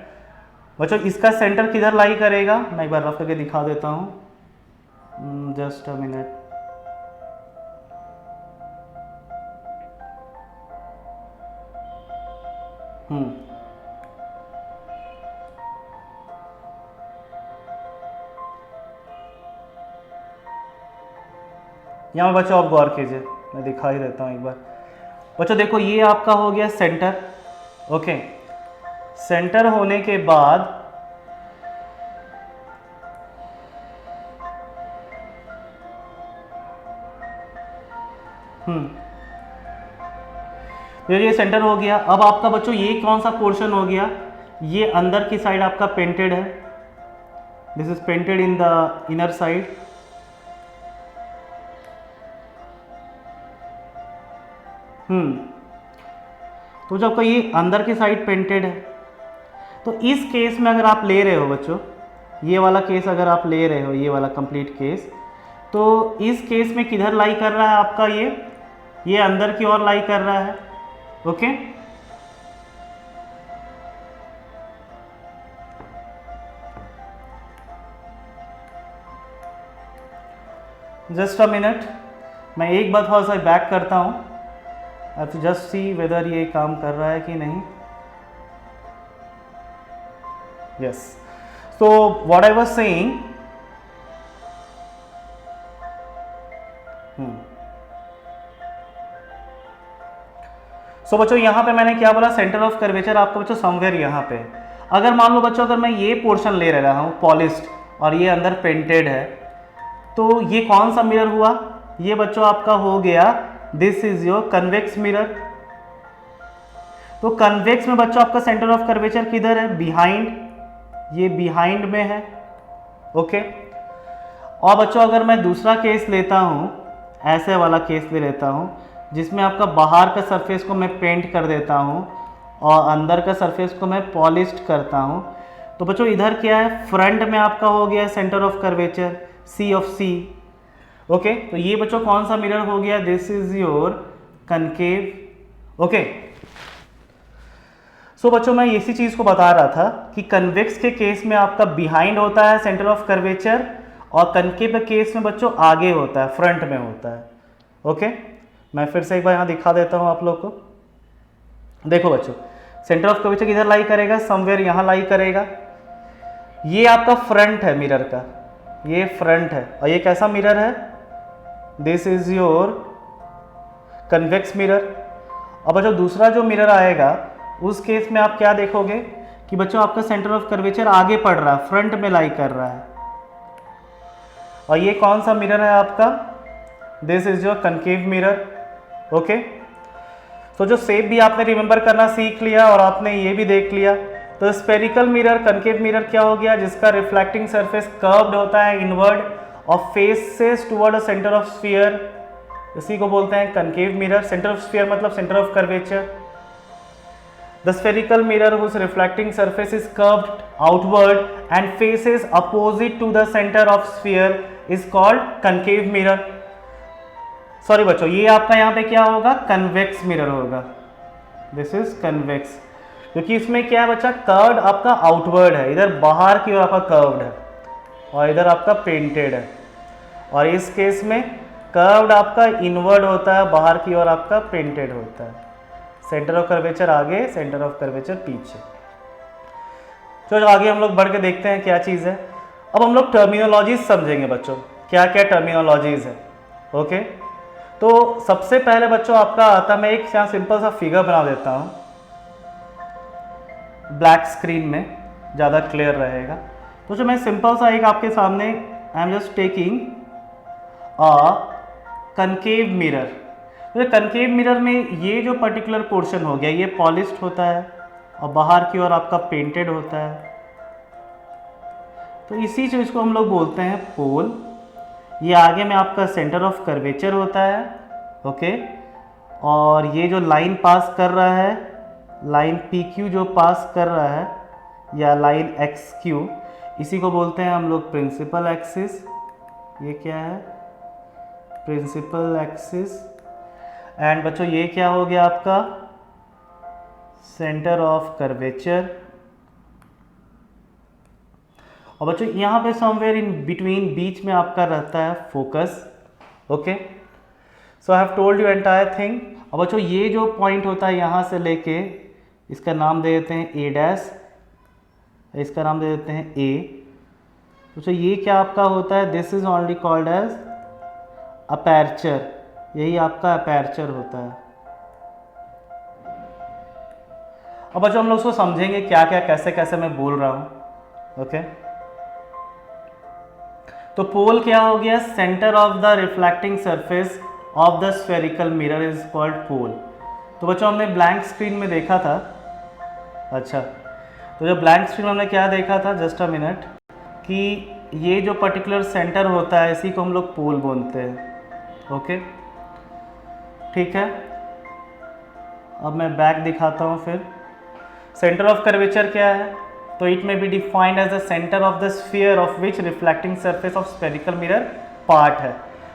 बच्चों, इसका सेंटर किधर लाई करेगा, मैं एक बार रफ करके दिखा देता हूँ, जस्ट अ मिनट। यहाँ बच्चों आप गौर कीजिए, मैं दिखा ही देता हूँ एक बार। बच्चों देखो ये आपका हो गया सेंटर, ओके। सेंटर होने के बाद ये सेंटर हो गया। अब आपका बच्चों ये कौन सा पोर्शन हो गया, ये अंदर की साइड आपका पेंटेड है, this is painted in the inner side, तो जब कोई ये अंदर की साइड पेंटेड है, तो इस केस में अगर आप ले रहे हो बच्चों, ये वाला केस अगर आप ले रहे हो, ये वाला कंप्लीट केस, तो इस केस में किधर लाई कर रहा है आपका ये अंदर की ओर लाई कर रहा है। ओके, जस्ट अ मिनट, मैं एक बार थोड़ा सा बैक करता हूँ, अब जस्ट सी वेदर ये काम कर रहा है कि नहीं। Yes, so what I was saying, so बच्चों यहाँ पे मैंने क्या बोला, सेंटर ऑफ कर्वेचर आपका बच्चों समवेयर यहाँ पे। अगर मान लो बच्चों, अगर मैं ये पोर्शन ले रहा हूँ पॉलिश्ड और ये अंदर पेंटेड है, तो ये कौन सा मिरर हुआ, ये बच्चों आपका हो गया, this is your convex mirror. तो कन्वेक्स में बच्चों आपका सेंटर ऑफ कर्वेचर किधर है, बिहाइंड, ये बिहाइंड में है। ओके, और बच्चों अगर मैं दूसरा केस लेता हूं, ऐसे वाला केस ले लेता हूं, जिसमें आपका बाहर का सरफेस को मैं पेंट कर देता हूं और अंदर का सरफेस को मैं पॉलिश्ड करता हूं, तो बच्चों इधर क्या है, फ्रंट में आपका हो गया centre of curvature C of C. Okay, तो ये बच्चों कौन सा मिरर हो गया, this is your concave. Okay, so बच्चों मैं इसी चीज को बता रहा था कि कन्वेक्स के केस में आपका बिहाइंड होता है सेंटर ऑफ कर्वेचर, और कनकेव के केस में बच्चों आगे होता है, फ्रंट में होता है। ओके, मैं फिर से एक बार यहाँ दिखा देता हूँ आप लोग को। देखो बच्चों, सेंटर ऑफ कर्वेचर किधर लाई करेगा, समवेयर यहाँ लाई करेगा। ये आपका फ्रंट है मिरर का, ये फ्रंट है, और ये कैसा मिरर है, this is your convex mirror. और बच्चों दूसरा जो मिरर आएगा, उस केस में आप क्या देखोगे कि बच्चों आपका सेंटर ऑफ कर्वेचर आगे पड़ रहा है, फ्रंट में लाई कर रहा है, और ये कौन सा मिरर है आपका, this is your concave mirror. Okay, तो जो शेप भी आपने रिमेंबर करना सीख लिया और आपने ये भी देख लिया, तो स्फेरिकल मिरर, कनकेव मिरर क्या हो गया, जिसका रिफ्लेक्टिंग सरफेस कर्व्ड होता है इनवर्ड और faces toward a centre of sphere, इसी को बोलते हैं concave mirror. Centre of sphere मतलब centre of curvature. The spherical mirror whose reflecting surface is curved outward and faces opposite to the center of sphere is called concave mirror। Sorry बच्चों, ये आपका यहाँ पे क्या होगा, कन्वेक्स मिरर होगा, this is convex, क्योंकि इसमें क्या है बच्चा, कर्व्ड आपका आउटवर्ड है, इधर बाहर की ओर आपका कर्व्ड है और इधर आपका पेंटेड है, और इस केस में कर्व्ड आपका इनवर्ड होता है, बाहर की ओर आपका पेंटेड होता है। सेंटर ऑफ कर्वेचर आगे, सेंटर ऑफ कर्वेचर पीछे। तो आगे हम लोग बढ़ के देखते हैं क्या चीज़ है। अब हम लोग टर्मिनोलॉजीज समझेंगे बच्चों, क्या क्या टर्मिनोलॉजीज है। ओके, तो सबसे पहले बच्चों आपका आता, मैं एक यहाँ सिंपल सा फिगर बना देता हूँ ब्लैक स्क्रीन में, ज़्यादा क्लियर रहेगा। तो जो मैं सिंपल सा एक आपके सामने, आई am just taking a concave mirror. तो कनकेव मिरर में ये जो पर्टिकुलर पोर्शन हो गया, ये पॉलिश्ड होता है और बाहर की ओर आपका पेंटेड होता है, तो इसी चीज़ को हम लोग बोलते हैं पोल। ये आगे में आपका सेंटर ऑफ कर्वेचर होता है। ओके, और ये जो लाइन पास कर रहा है, लाइन पी क्यू जो पास कर रहा है, या लाइन एक्स क्यू, इसी को बोलते हैं हम लोग प्रिंसिपल एक्सिस। ये क्या है, प्रिंसिपल एक्सिस। एंड बच्चों ये क्या हो गया आपका, सेंटर ऑफ कर्वेचर। और बच्चों यहाँ पे समवेयर इन बिटवीन, बीच में आपका रहता है focus. Okay, so I have told you entire thing. और बच्चों ये जो पॉइंट होता है यहाँ से लेके, इसका नाम दे देते हैं ए डैश, इसका नाम दे देते हैं ए। बच्चों ये क्या आपका होता है, this is only called as aperture, यही आपका अपर्चर होता है। अब बच्चों हम लोग उसको समझेंगे क्या क्या कैसे कैसे मैं बोल रहा हूँ। ओके, तो पोल क्या हो गया, centre of the reflecting surface of the spherical mirror is called pole. तो बच्चों हमने ब्लैंक स्क्रीन में देखा था, अच्छा, तो जो ब्लैंक स्क्रीन में हमने क्या देखा था, जस्ट अ मिनट, कि ये जो पर्टिकुलर सेंटर होता है इसी को हम लोग पोल बोलते हैं। ओके, ठीक है। अब मैं बैक दिखाता हूँ फिर। सेंटर ऑफ कर्वेचर क्या है? तो it may be defined as the centre of the sphere of which reflecting surface of spherical mirror part है।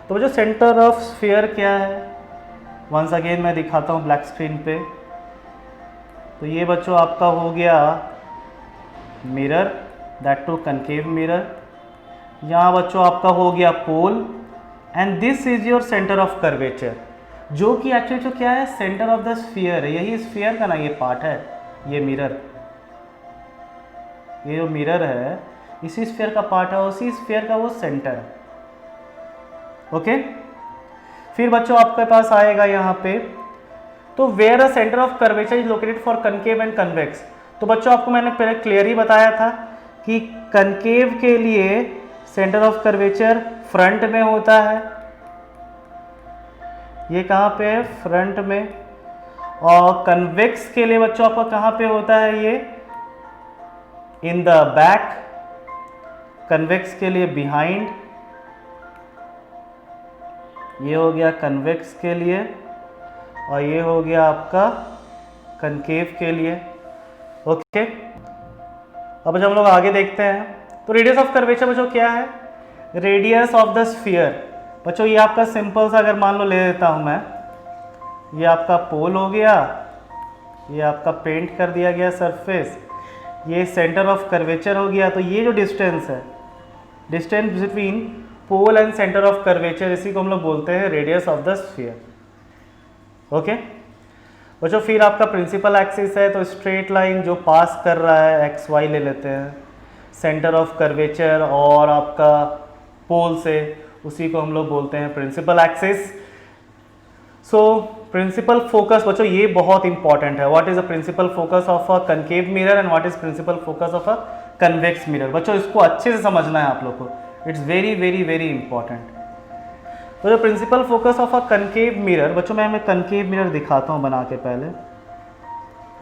तो जो सेंटर ऑफ स्फीयर क्या है, वंस अगेन मैं दिखाता हूँ ब्लैक स्क्रीन पे। तो ये बच्चों आपका हो गया mirror, that too concave mirror. यहाँ बच्चों आपका हो गया pole, and this is your centre of curvature, जो कि एक्चुअली जो क्या है, सेंटर ऑफ द स्फीयर है। यही स्फीयर का ना ये पार्ट है, ये मिरर, ये जो मिरर है इसी स्फीयर का पार्ट है, उसी स्फीयर का वो सेंटर है। ओके, फिर बच्चों आपके पास आएगा यहाँ पे, तो where a centre of curvature is located for concave and convex. तो बच्चों आपको मैंने पहले क्लियर ही बताया था कि कनकेव के लिए सेंटर ऑफ कर्वेचर फ्रंट में होता है, ये कहाँ पे है, फ्रंट में। और कन्वेक्स के लिए बच्चों आपका कहाँ पे होता है, ये इन द बैक। कन्वेक्स के लिए बिहाइंड, ये हो गया कन्वेक्स के लिए, और ये हो गया आपका कनकेव के लिए। ओके, अब जब हम लोग आगे देखते हैं, तो रेडियस ऑफ कर्वेचर बच्चों क्या है, रेडियस ऑफ द स्फीयर। बच्चों ये आपका सिंपल सा अगर मान लो ले लेता हूं मैं, ये आपका पोल हो गया, ये आपका पेंट कर दिया गया सरफेस, ये सेंटर ऑफ कर्वेचर हो गया। तो ये जो डिस्टेंस है, distance between pole and centre of curvature, इसी को हम लोग बोलते हैं radius of the sphere. Okay बच्चों, फिर आपका प्रिंसिपल एक्सिस है, तो स्ट्रेट लाइन जो पास कर रहा है एक्स वाई ले लेते हैं, सेंटर ऑफ कर्वेचर और आपका पोल से, उसी को हम लोग बोलते हैं principal axis. So principal focus बच्चों ये बहुत इंपॉर्टेंट है, what is the principal focus of a concave mirror and what is principal focus of a convex mirror. बच्चों इसको अच्छे से समझना है आप लोग को, it's very very very important. तो जो principal focus of a concave mirror, बच्चों मैं कनकेव मिरर दिखाता हूँ बना के पहले।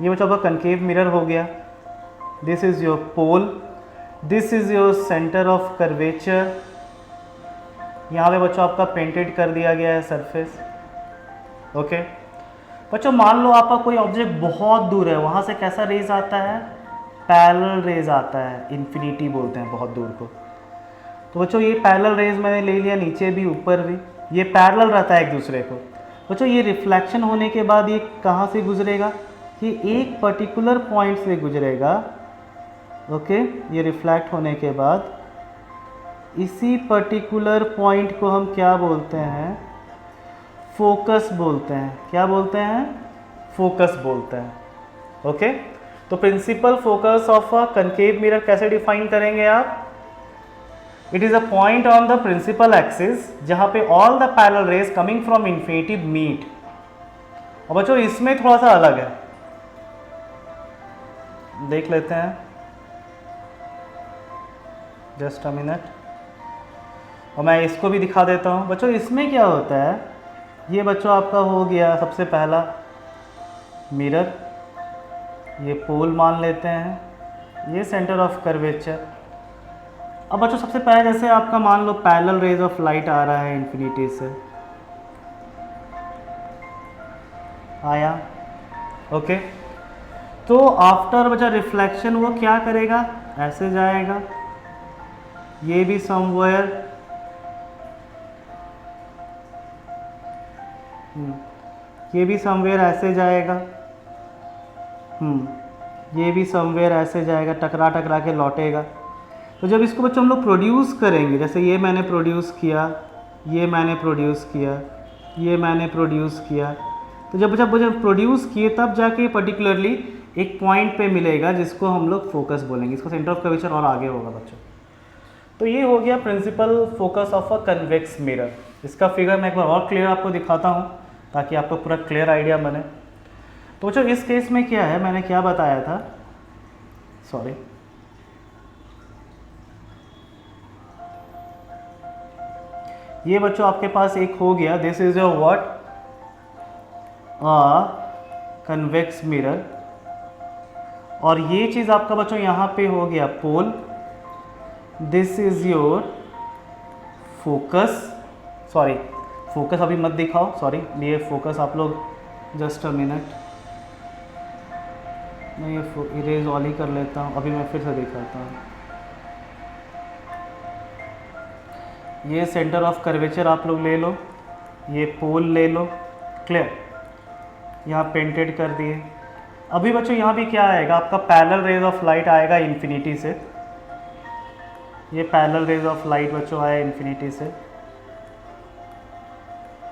ये बच्चों का कनकेव मिरर हो गया, this is your pole, this is your centre of curvature. यहाँ पे बच्चों आपका पेंटेड कर दिया गया है सरफेस। ओके बच्चों, मान लो आपका कोई ऑब्जेक्ट बहुत दूर है, वहाँ से कैसा रेज आता है, पैरेलल रेज आता है, इन्फिनिटी बोलते हैं बहुत दूर को। तो बच्चों ये पैरेलल रेज मैंने ले लिया, नीचे भी ऊपर भी, ये पैरेलल रहता है एक दूसरे को। बच्चों ये रिफ्लेक्शन होने के बाद ये कहाँ से गुजरेगा, ये एक पर्टिकुलर पॉइंट से गुजरेगा। ओके, ये रिफ्लेक्ट होने के बाद इसी पर्टिकुलर पॉइंट को हम क्या बोलते हैं, फोकस बोलते हैं। क्या बोलते हैं, फोकस बोलते हैं। ओके, तो principal focus of a concave mirror कैसे डिफाइन करेंगे आप, it is a point on the principal axis जहां पे all the parallel rays coming from infinity meet. और बच्चों इसमें थोड़ा सा अलग है, देख लेते हैं, जस्ट अ मिनट, और मैं इसको भी दिखा देता हूं। बच्चों इसमें क्या होता है, ये बच्चों आपका हो गया सबसे पहला मिरर, ये पोल मान लेते हैं, ये सेंटर ऑफ कर्वेचर। अब बच्चों सबसे पहले जैसे आपका मान लो पैरेलल रेज ऑफ लाइट आ रहा है इन्फिनिटी से, आया। ओके, तो आफ्टर बच्चा रिफ्लेक्शन वो क्या करेगा, ऐसे जाएगा, ये भी समवेयर, ये भी समवेयर ऐसे जाएगा, ये भी समवेयर ऐसे जाएगा, टकरा टकरा के लौटेगा। तो जब इसको बच्चों हम लोग प्रोड्यूस करेंगे, जैसे ये मैंने प्रोड्यूस किया, ये मैंने प्रोड्यूस किया, ये मैंने प्रोड्यूस किया, तो जब जब प्रोड्यूस किए तब जाके पर्टिकुलरली एक पॉइंट पे मिलेगा जिसको हम लोग फोकस बोलेंगे, इसको सेंटर ऑफ कर्वेचर और आगे होगा बच्चों। तो ये हो गया principal focus of a convex mirror. इसका फिगर मैं एक बार और क्लियर आपको दिखाता हूँ ताकि आपको पूरा क्लियर आइडिया बने। तो बच्चों इस केस में क्या है, मैंने क्या बताया था, सॉरी, ये बच्चों आपके पास एक हो गया, this is your what, convex mirror, और ये चीज़ आपका बच्चों यहाँ पे हो गया pole, this is your focus, sorry focus अभी मत दिखाओ, सॉरी ये फोकस आप लोग, जस्ट अ मिनट, मैं ये इरेज ऑल ही कर लेता हूँ, अभी मैं फिर से दिखाता हूँ। ये सेंटर ऑफ कर्वेचर आप लोग ले लो, ये पोल ले लो, क्लियर, यहाँ पेंटेड कर दिए। अभी बच्चों यहाँ भी क्या आएगा आपका, पैरेलल रेज ऑफ लाइट आएगा इन्फिनिटी से, ये पैरेलल रेज ऑफ लाइट बच्चों आया इन्फिनिटी से,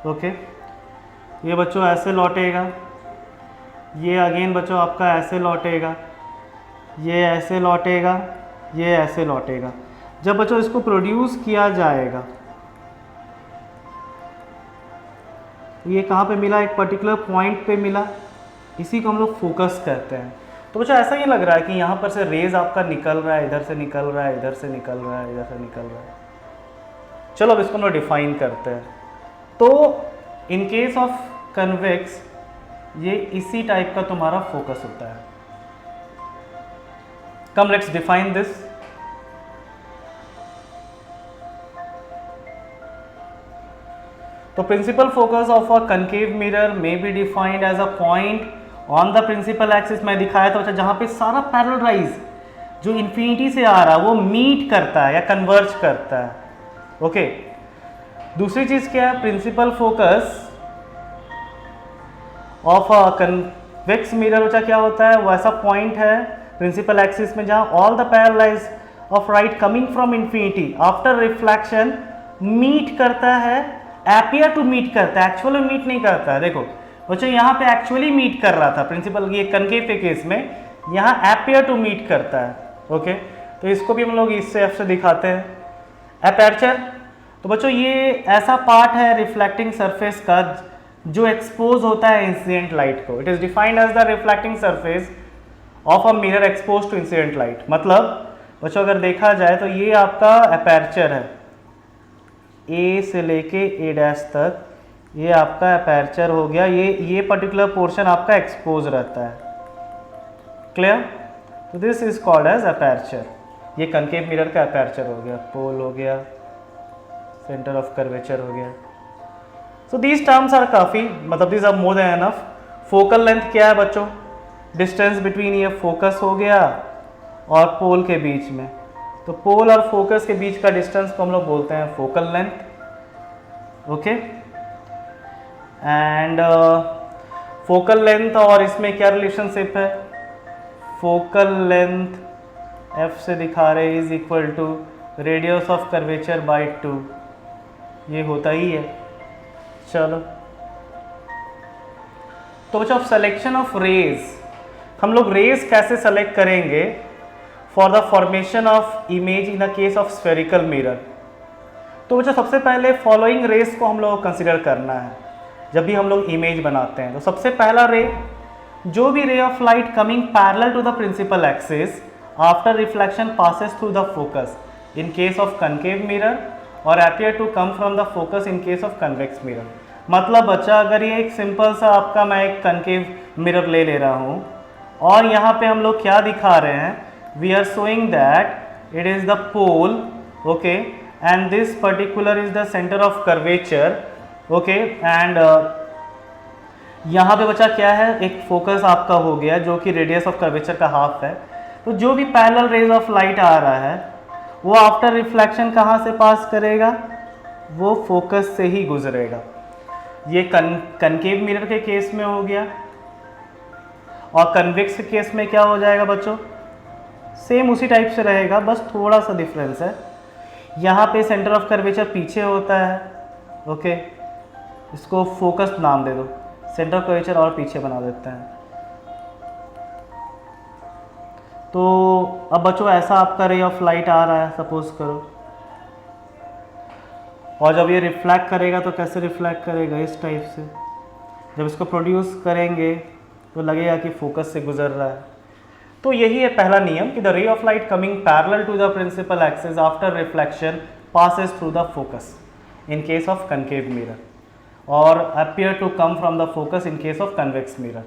ओके। ये बच्चों ऐसे लौटेगा, ये अगेन बच्चों आपका ऐसे लौटेगा, ये ऐसे लौटेगा, ये ऐसे लौटेगा। जब बच्चों इसको प्रोड्यूस किया जाएगा, ये कहाँ पे मिला, एक पर्टिकुलर पॉइंट पे मिला, इसी को हम लोग फोकस करते हैं। तो बच्चों ऐसा ही लग रहा है कि यहाँ पर से रेज आपका निकल रहा है, इधर से निकल रहा है, इधर से निकल रहा है, इधर से निकल रहा है। चलो अब इसको हम लोग डिफाइन करते हैं। तो इन केस ऑफ कन्वेक्स ये इसी टाइप का तुम्हारा फोकस होता है। Come let's define this. तो principal focus of a concave mirror may be defined as a point on the principal axis. मैं दिखाया था बच्चा जहां पे सारा पैरेलल राइज जो इन्फिनिटी से आ रहा है वो मीट करता है या कन्वर्ज करता है, ओके। दूसरी चीज क्या है, principal focus of a convex mirror बच्चा क्या होता है, वो ऐसा पॉइंट है प्रिंसिपल एक्सिस में जहां all the parallel rays of light coming from infinity after reflection meet करता है, एपियर टू मीट करता है, एक्चुअली मीट नहीं करता है। देखो बच्चों यहाँ पे एक्चुअली मीट कर रहा था प्रिंसिपल, ये कनकेव के केस में, यहाँ एपियर टू मीट करता है, ओके। तो इसको भी हम लोग इससे एफ से दिखाते हैं। एपर्चर, तो बच्चों ये ऐसा पार्ट है रिफ्लेक्टिंग सरफेस का जो एक्सपोज होता है इंसिडेंट लाइट को। It is defined as the reflecting surface of a mirror expose to incident light. मतलब बच्चों अगर देखा जाए तो ये आपका एपर्चर है, ए से लेके ए डैश तक ये आपका एपर्चर हो गया, ये पर्टिकुलर पोर्शन आपका एक्सपोज रहता है, क्लियर। तो this is called as aperture. ये कनकेव मिरर का एपर्चर हो गया, पोल हो गया, सेंटर ऑफ कर्वेचर हो गया। सो दीज टर्म्स आर काफ़ी, मतलब these are more than enough. Focal length क्या है बच्चों, डिस्टेंस बिटवीन ये फोकस हो गया और पोल के बीच में। तो पोल और फोकस के बीच का डिस्टेंस को हम लोग बोलते हैं focal length, okay. And focal length और इसमें क्या रिलेशनशिप है, फोकल लेंथ एफ से दिखा रहे is equal to radius of curvature by 2, ये होता ही है। चलो तो बच्चों सिलेक्शन ऑफ रेज, हम लोग रेज कैसे सेलेक्ट करेंगे for the formation of image in the case of spherical mirror. तो बच्चों सबसे पहले फॉलोइंग रेज को हम लोग कंसिडर करना है जब भी हम लोग इमेज बनाते हैं। तो सबसे पहला रे, जो भी ray of light coming parallel to the principal axis after reflection passes through the focus in case of concave mirror और appear to come from the focus in case of convex mirror. मतलब बच्चा अगर ये एक simple सा आपका मैं एक कनकेव मिरर ले रहा हूँ और यहाँ पे हम लोग क्या दिखा रहे हैं, we are showing that it is the pole, okay, and this particular is the centre of curvature, okay. एंड यहाँ पे बच्चा क्या है, एक फोकस आपका हो गया जो कि रेडियस ऑफ कर्वेचर का हाफ है। तो जो भी पैरेलल रेज ऑफ लाइट आ रहा है वो आफ्टर रिफ्लेक्शन कहाँ से पास करेगा, वो फोकस से ही गुजरेगा। ये कनकेव मिरर के केस में हो गया। और कन्वेक्स के केस में क्या हो जाएगा बच्चों, सेम उसी टाइप से रहेगा, बस थोड़ा सा डिफरेंस है। यहाँ पे सेंटर ऑफ कर्वेचर पीछे होता है, ओके, इसको फोकस नाम दे दो, सेंटर ऑफ कर्वेचर और पीछे बना देते हैं। तो अब बच्चों ऐसा आपका रे ऑफ लाइट आ रहा है सपोज करो, और जब ये रिफ्लेक्ट करेगा तो कैसे रिफ्लेक्ट करेगा, इस टाइप से। जब इसको प्रोड्यूस करेंगे तो लगेगा कि फोकस से गुजर रहा है। तो यही है पहला नियम कि the ray of light coming parallel to the principal axis after reflection passes through the focus in case of concave mirror और appear to come from the focus in case of convex mirror.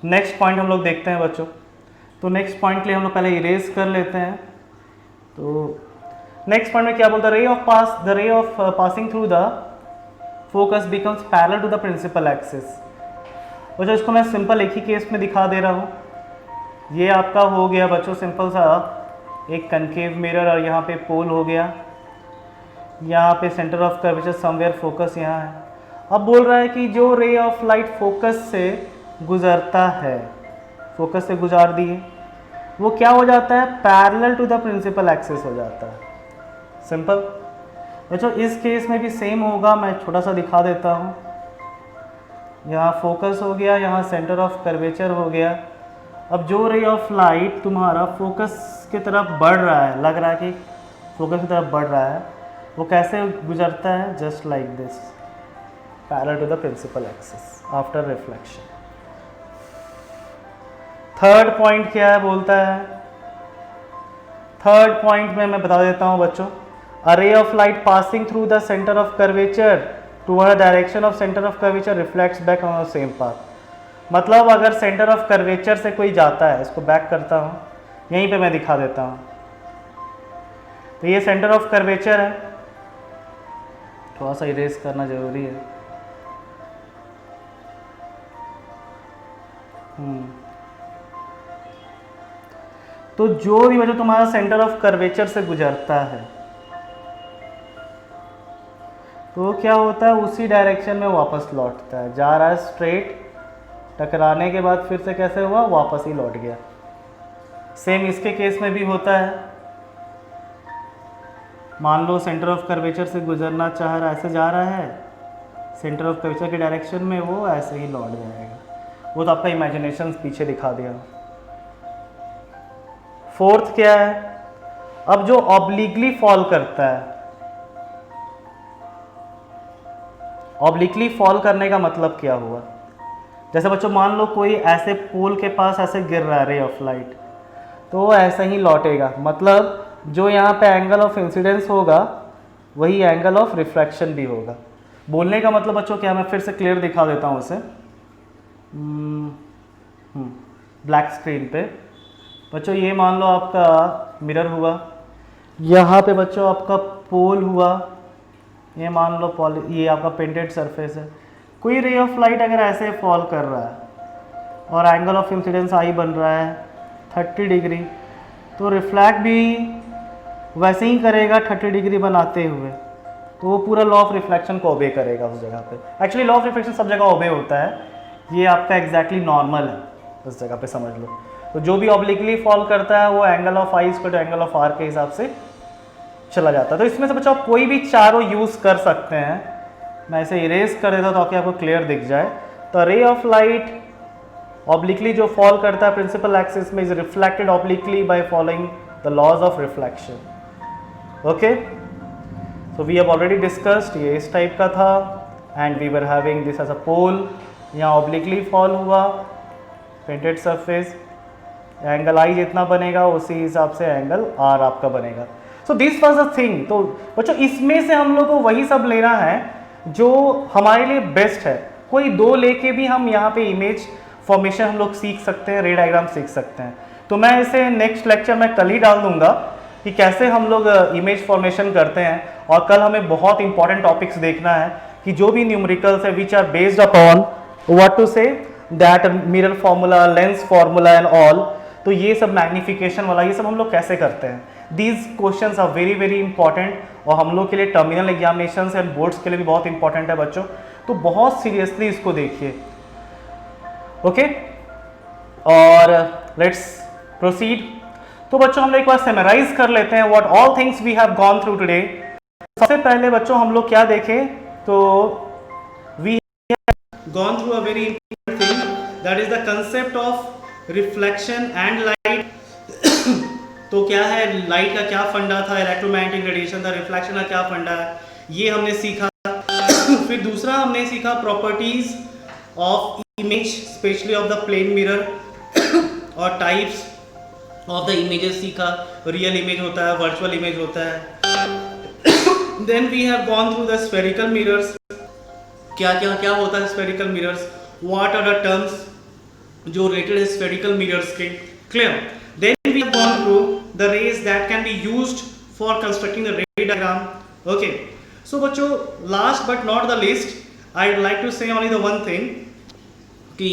Next point हम लोग देखते हैं बच्चों। तो next point के लिए हम लोग पहले इरेज कर लेते हैं। तो नेक्स्ट पॉइंट में क्या बोलता है, the ray of passing through the focus becomes parallel to the principal axis. बच्चों इसको मैं सिंपल एक ही केस में दिखा दे रहा हूँ ये आपका हो गया बच्चों सिंपल सा एक कनकेव मिरर, और यहाँ पे पोल हो गया, यहाँ पे centre of curvature somewhere focus यहाँ है। अब बोल रहा है कि जो रे ऑफ लाइट फोकस से गुजरता है, फोकस से गुजार दिए, वो क्या हो जाता है, parallel to the principal axis हो जाता है। सिंपल बच्चों, इस केस में भी सेम होगा, मैं छोटा सा दिखा देता हूँ। यहाँ फोकस हो गया, यहाँ सेंटर ऑफ कर्वेचर हो गया। अब जो रे ऑफ लाइट तुम्हारा फोकस की तरफ बढ़ रहा है, लग रहा है कि फोकस की तरफ बढ़ रहा है, वो कैसे गुजरता है, just like this, parallel to the principal axis after reflection. Third point क्या है बोलता है, थर्ड पॉइंट में मैं बता देता हूँ बच्चों, a ray of light passing through the centre of curvature toward direction of centre of curvature reflects back on the same path. मतलब अगर सेंटर ऑफ कर्वेचर से कोई जाता है, इसको बैक करता हूँ, यहीं पे मैं दिखा देता हूँ। तो ये सेंटर ऑफ कर्वेचर है, थोड़ा सा इरेज करना जरूरी है। तो जो भी वजह तुम्हारा सेंटर ऑफ कर्वेचर से गुजरता है, तो क्या होता है, उसी डायरेक्शन में वापस लौटता है, जा रहा है स्ट्रेट, टकराने के बाद फिर से कैसे हुआ, वापस ही लौट गया। सेम इसके केस में भी होता है। मान लो सेंटर ऑफ कर्वेचर से गुजरना चाह रहा है, ऐसे जा रहा है सेंटर ऑफ कर्वेचर के डायरेक्शन में, वो ऐसे ही लौट जाएगा। वो तो आपका इमेजिनेशन पीछे दिखा दिया। फोर्थ क्या है, अब जो ऑब्लिकली फॉल करता है, ऑब्लिकली फॉल करने का मतलब क्या हुआ, जैसे बच्चों मान लो कोई ऐसे पोल के पास ऐसे गिर रहा है रे ऑफ लाइट, तो वो ऐसे ही लौटेगा। मतलब जो यहाँ पे एंगल ऑफ इंसिडेंस होगा वही एंगल ऑफ रिफ्लेक्शन भी होगा। बोलने का मतलब बच्चों क्या, मैं फिर से क्लियर दिखा देता हूँ उसे ब्लैक स्क्रीन पे। बच्चों ये मान लो आपका मिरर हुआ, यहाँ पे बच्चों आपका पोल हुआ, ये मान लो ये आपका पेंटेड सरफेस है। कोई रे ऑफ लाइट अगर ऐसे फॉल कर रहा है और एंगल ऑफ इंसिडेंस आई बन रहा है 30 डिग्री, तो रिफ्लेक्ट भी वैसे ही करेगा 30 डिग्री बनाते हुए, तो वो पूरा लॉ ऑफ रिफ्लेक्शन को ओबे करेगा उस जगह पे। एक्चुअली लॉ ऑफ रिफ्लेक्शन सब जगह ओबे होता है, ये आपका एग्जैक्टली नॉर्मल है, उस जगह पे समझ लो। तो जो भी ऑब्लिकली फॉल करता है वो एंगल ऑफ आई इसको एंगल ऑफ आर के हिसाब से चला जाता है। तो इसमें से बच्चों आप कोई भी चारों यूज़ कर सकते हैं। मैं इसे इरेज कर देता हूँ ताकि आपको क्लियर दिख जाए। तो रे ऑफ लाइट ऑब्लिकली जो फॉल करता है प्रिंसिपल एक्सिस में is reflected obliquely by following the laws of reflection. Okay, so we have already discussed, ये इस टाइप का था and we were having this as a pole, यहाँ obliquely fall हुआ पेंटेड सरफेस, एंगल आई जितना बनेगा उसी हिसाब से एंगल आर आपका बनेगा। So this was a thing. तो बच्चों इसमें से हम लोग को वही सब लेना है जो हमारे लिए बेस्ट है। कोई दो लेके भी हम यहाँ पे इमेज फॉर्मेशन हम लोग सीख सकते हैं, रे डायग्राम सीख सकते हैं। तो मैं इसे नेक्स्ट लेक्चर में कल ही डाल दूंगा कि कैसे हम लोग इमेज फॉर्मेशन करते हैं। और कल हमें बहुत इंपॉर्टेंट टॉपिक्स देखना है कि जो भी न्यूमेरिकल्स है which are based upon what to say that mirror formula, lens formula and all. तो ये सब मैग्निफिकेशन वाला ये सब हम लोग कैसे करते हैं। These questions are very very important और हम लोग के लिए टर्मिनल एग्जामिनेशन एंड बोर्ड्स के लिए भी बहुत इंपॉर्टेंट है बच्चों। तो बहुत सीरियसली इसको देखिए। ओके, और लेट्स प्रोसीड। तो बच्चों हम लोग एक बार समराइज कर लेते हैं what all things we have gone through today. सबसे पहले बच्चों हम लोग क्या देखें, तो we have gone through a very important thing, that is the concept of reflection and light. तो क्या है, लाइट का क्या फंडा था, इलेक्ट्रोमैग्नेटिक रेडिएशन था, रिफ्लेक्शन का क्या फंडा है, ये हमने सीखा। फिर दूसरा हमने सीखा properties of image, specially of the plane mirror और टाइप्स ऑफ द इमेजेस सीखा। रियल इमेज होता है, वर्चुअल इमेज होता है। Then we have gone through the spherical mirrors, क्या क्या क्या होता है spherical mirrors, what are the terms जो रिलेटेड है स्फेरिकल मिरर्स के, clear. Then we have gone through the rays that can be used for constructing the ray diagram. Okay, so बच्चों last but not the least I would like to say only the one thing कि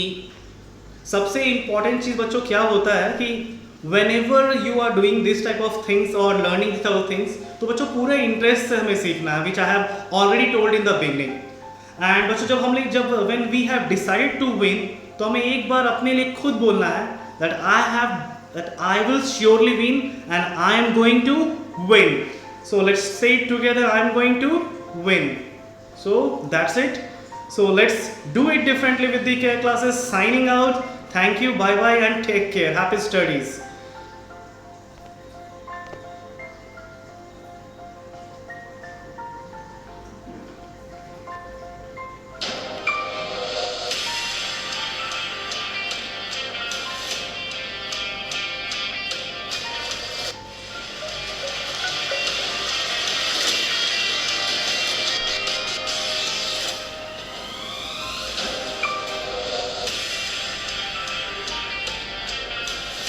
सबसे important चीज़ बच्चों क्या होता है कि whenever you are doing this type of things और learning this type of things, तो बच्चों पूरे इंटरेस्ट से हमें सीखना है, which I have already told in the beginning. And बच्चों जब when we have decide to win, तो हमें एक बार अपने लिए खुद बोलना है that I will surely win and I am going to win. So let's say it together, I'm going to win. So that's it. So let's do it differently with the care classes. Signing out. Thank you, bye bye, and take care. Happy studies.